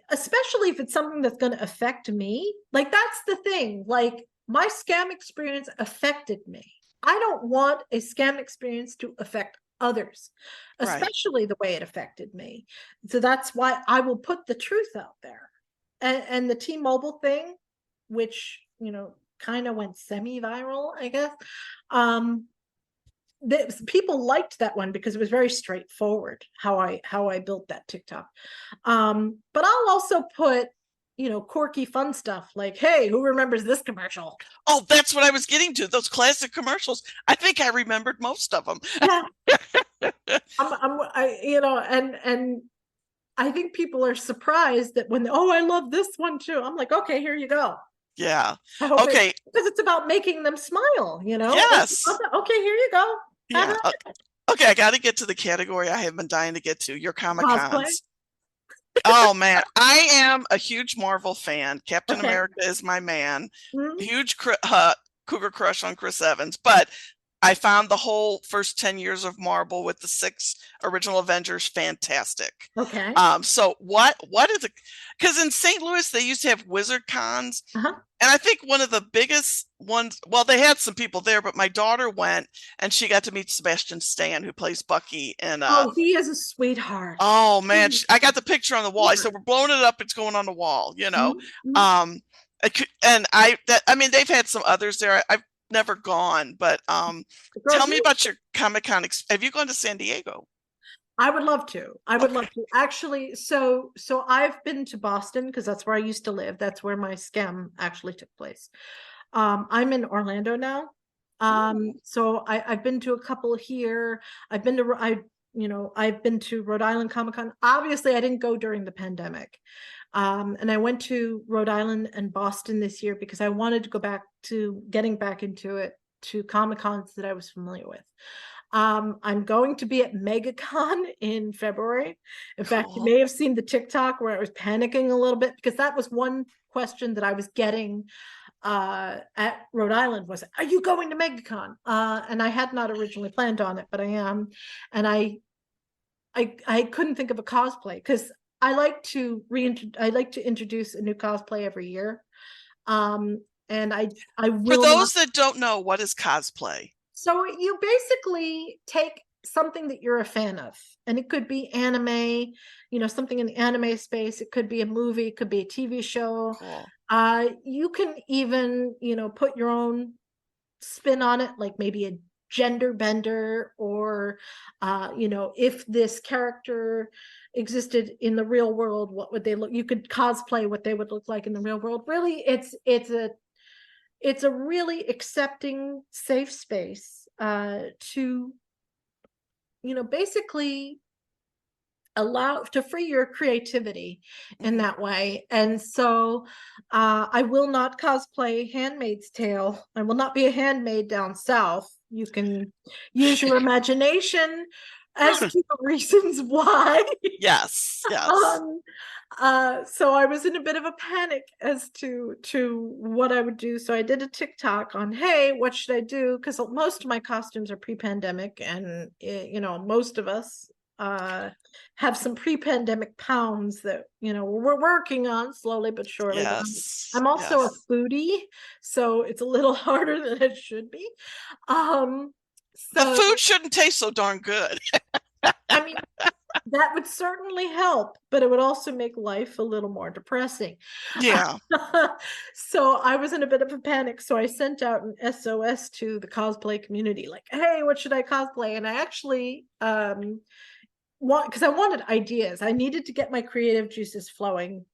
especially if it's something that's going to affect me, like that's the thing. Like my scam experience affected me. I don't want a scam experience to affect others, Right. especially the way it affected me. So that's why I will put the truth out there. And the T-Mobile thing, which, kind of went semi-viral, I guess. People liked that one because it was very straightforward how I built that TikTok. But I'll also put, quirky fun stuff like, hey, who remembers this commercial? Oh, that's what I was getting to. Those classic commercials. I think I remembered most of them. Yeah. And I think people are surprised that when, oh, I love this one too. I'm like, okay, here you go. Yeah. I hope it, Okay. because it's about making them smile, Yes. Okay, here you go. Have Yeah. it. Okay. I got to get to the category I have been dying to get to, your Comic Cosplay. Cons. Oh man, I am a huge Marvel fan. Captain Okay. America is my man. Mhm. Huge cougar crush on Chris Evans, but I found the whole first 10 years of Marvel with the 6 original Avengers fantastic. Okay. So what is it? Because in St. Louis they used to have Wizard Cons, Uh-huh. and I think one of the biggest ones, well, they had some people there, but my daughter went and she got to meet Sebastian Stan, who plays Bucky, and Oh, he is a sweetheart. oh man, I got the picture on the wall. I said, "We're blowing it up. It's going on the wall." Mhm. Um, I mean, they've had some others there. I've never gone, but Girl, tell me about your Comic Con. Have you gone to San Diego? I would love to. I would Okay. love to. Actually, so I've been to Boston because that's where I used to live. That's where my scam actually took place. I'm in Orlando now. Ooh, So I've been to a couple here. I've been to I've been to Rhode Island Comic Con. Obviously, I didn't go during the pandemic. And I went to Rhode Island and Boston this year because I wanted to go back to getting back into it, to Comic Cons that I was familiar with. I'm going to be at MegaCon in February. In fact, you cool. may have seen the TikTok where I was panicking a little bit because that was one question that I was getting at Rhode Island was, are you going to MegaCon? And I had not originally planned on it, but I am. And I couldn't think of a cosplay because I like to introduce a new cosplay every year. And I For will not. those that don't know, what is cosplay? So you basically take something that you're a fan of, and it could be anime, something in the anime space. It could be a movie, it could be a TV show. Cool. You can even, put your own spin on it, like maybe a gender bender, or if this character existed in the real world, what would they look? You could cosplay what they would look like in the real world. Really, it's a really accepting, safe space to, basically allow to free your creativity in Mhm. that way. And so I will not cosplay Handmaid's Tale. I will not be a handmaid down south. You can use your imagination as to the reasons why. Yes, yes. um so I was in a bit of a panic as to what I would do. So I did a TikTok on, hey, what should I do? Because most of my costumes are pre-pandemic, and most of us have some pre-pandemic pounds that we're working on slowly but surely. But Yes, I'm also a yes. foodie, so it's a little harder than it should be. Um, The so food shouldn't taste so darn good. I mean, that would certainly help, but it would also make life a little more depressing. Yeah. So I was in a bit of a panic. So I sent out an SOS to the cosplay community, like, hey, what should I cosplay? And I actually because I wanted ideas. I needed to get my creative juices flowing.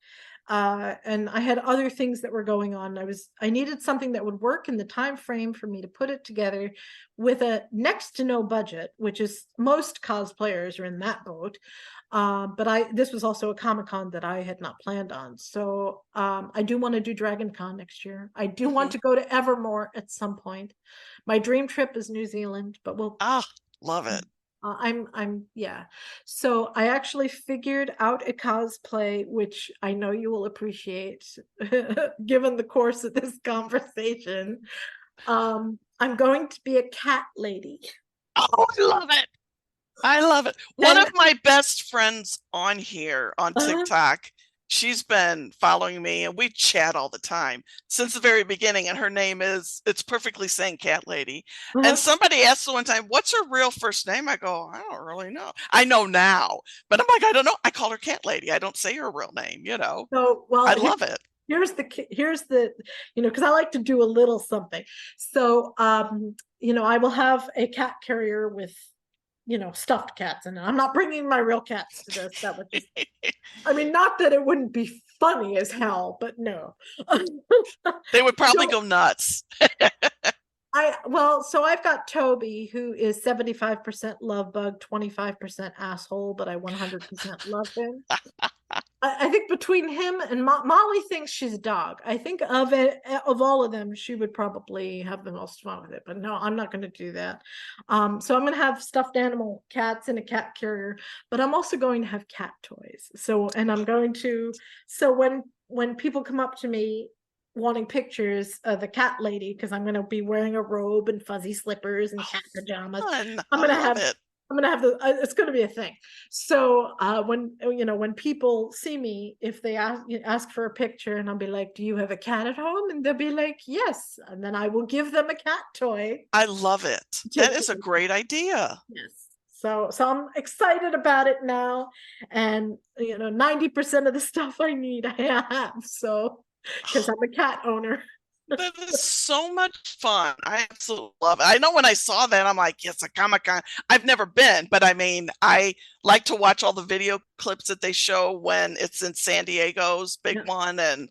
And I had other things that were going on. I needed something that would work in the time frame for me to put it together with a next to no budget, which is most cosplayers are in that boat. But this was also a Comic-Con that I had not planned on. So I do want to do Dragon Con next year. I do want Mhm. to go to Evermore at some point. My dream trip is New Zealand, but Ah, love it. yeah. So I actually figured out a cosplay, which I know you will appreciate, given the course of this conversation. I'm going to be a cat lady. Oh, I love it. I love it. One And of my best friends on here on uh, TikTok, she's been following me and we chat all the time since the very beginning. And her name is, it's perfectly saying Cat Lady. And uh, somebody asked her one time, what's her real first name? I go, I don't really know. I know now, but I'm like, I don't know. I call her Cat Lady. I don't say her real name, you know. so well, I love it. here's the because I like to do a little something. So I will have a cat carrier with stuffed cats in it. I'm not bringing my real cats to this. That would just, I mean, not that it wouldn't be funny as hell, but no. They would probably So go nuts. so I've got Toby, who is 75% love bug, 25% asshole, but I 100% love him. I think between him and Molly thinks she's a dog. I think of all of them, she would probably have the most fun with it. But no, I'm not going to do that. So I'm going to have stuffed animal cats in a cat carrier, but I'm also going to have cat toys. And I'm going to. So when people come up to me wanting pictures of the cat lady, because I'm going to be wearing a robe and fuzzy slippers and Oh, cat pajamas, fun. I'm I going to love have it. it's going to be a thing. So when people see me, if they ask for a picture, and I'll be like, "Do you have a cat at home?" And they'll be like, "Yes," and then I will give them a cat toy. I love it. To, That is a great idea. yes. So I'm excited about it now, and 90% of the stuff I need I have. So because I'm a cat owner. That is so much fun. I absolutely love it. I know when I saw that, I'm like, yes, a Comic-Con. I've never been, but I mean, I like to watch all the video clips that they show when it's in San Diego's big Yeah. one. And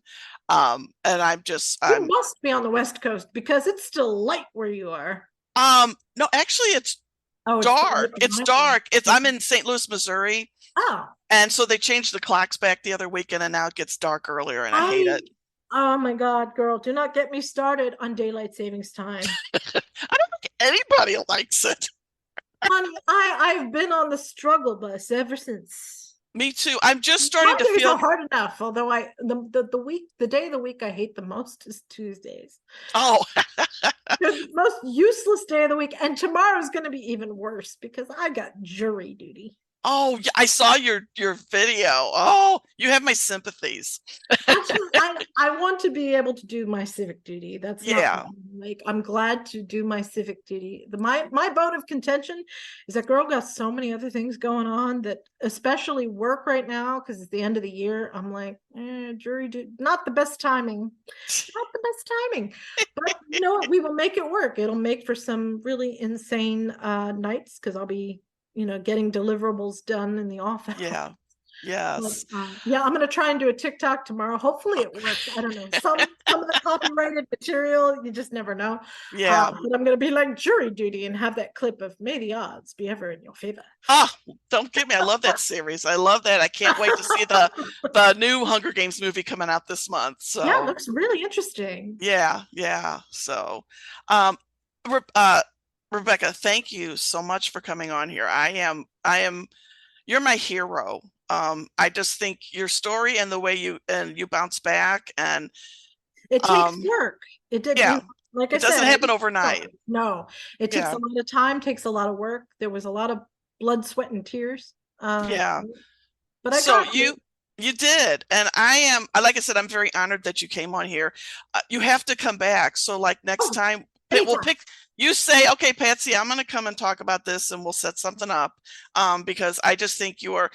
You must be on the West Coast because it's still light where you are. no, actually it's Oh, it's dark. It's dark. I'm in St. Louis, Missouri. Oh, And so they changed the clocks back the other weekend and now it gets dark earlier and I hate I it. oh my God, girl, do not get me started on daylight savings time. I don't think anybody likes it. Honey, I've been on the struggle bus ever since. Me too. I'm just starting to Mondays are feel, hard enough, although the day of the week I hate the most is Tuesdays. oh, The most useless day of the week, and tomorrow's going to be even worse because I got jury duty. oh, yeah, I saw your video. Oh, you have my sympathies. Actually, I want to be able to do my civic duty. That's not Yeah, like I'm glad to do my civic duty. My vote of contention is that girl got so many other things going on that especially work right now because it's the end of the year. I'm like, jury duty, not the best timing. Not the best timing. But you know what? We will make it work. It'll make for some really insane nights because I'll be, getting deliverables done in the office. yeah, But, yes. yeah, I'm gonna try and do a TikTok tomorrow. Hopefully it works. I don't know. Some of the copyrighted material, you just never know. Yeah. But I'm gonna be like jury duty and have that clip of "May the odds be ever in your favor." Ah, don't get me. I love that series. I love that. I can't wait to see the new Hunger Games movie coming out this month. Yeah, it So looks really interesting. yeah, yeah. So, um, Re uh, Rebecca, thank you so much for coming on here. I am, you're my hero. I just think your story and the way you bounce back and It takes um, work. It did, yeah, like I it doesn't said, happen overnight. no, it takes Yeah, a lot of time, takes a lot of work. There was a lot of blood, sweat, and tears. yeah. But I So got you. you did, and like I said, I'm very honored that you came on here. You have to come back. So like next Oh, time, we'll anytime. pick. You say, okay, Patsy, I'm going to come and talk about this, and we'll set something up. Because I just think you are.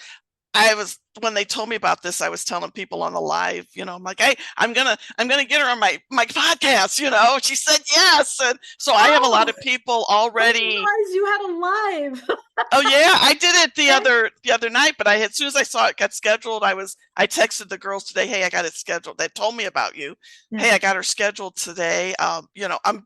I was when they told me about this, I was telling people on the live, I'm like, hey, I'm gonna get her on my podcast, She said yes. And so I have a lot Oh, of people I didn't already. realize you had a live. Oh yeah, I did it the other night, but as soon as I saw it got scheduled, I texted the girls today, hey, I got it scheduled. They told me about you. Yeah. Hey, I got her scheduled today. I'm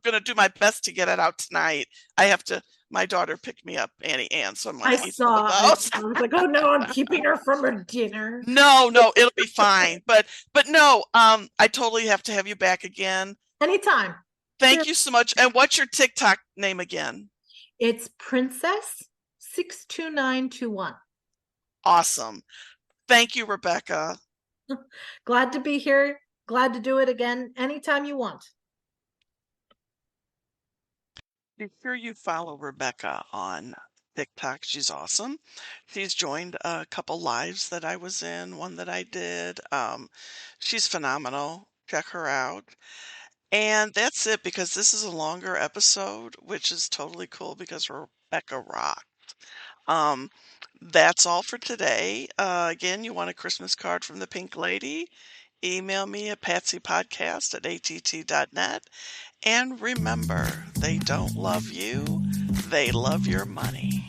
gonna do my best to get it out tonight. I have to my daughter picked me up Annie Ann, so I'm I gonna eat some of saw. those. I was like, oh no, I'm keeping her from her dinner. No, no, it'll be fine. But no, I totally have to have you back again. Anytime. Thank you so much. And what's your TikTok name again? It's Princess 62921. Awesome. Thank you, Rebecca. Glad to be here. Glad to do it again anytime you want. Be sure you follow Rebecca on TikTok. She's awesome. She's joined a couple lives that I was in, one that I did. She's phenomenal. Check her out. And that's it because this is a longer episode, which is totally cool because Rebecca rocked. Um, that's all for today. Again, you want a Christmas card from the Pink Lady? Email me at patsypodcast@att.net. And remember, they don't love you, they love your money.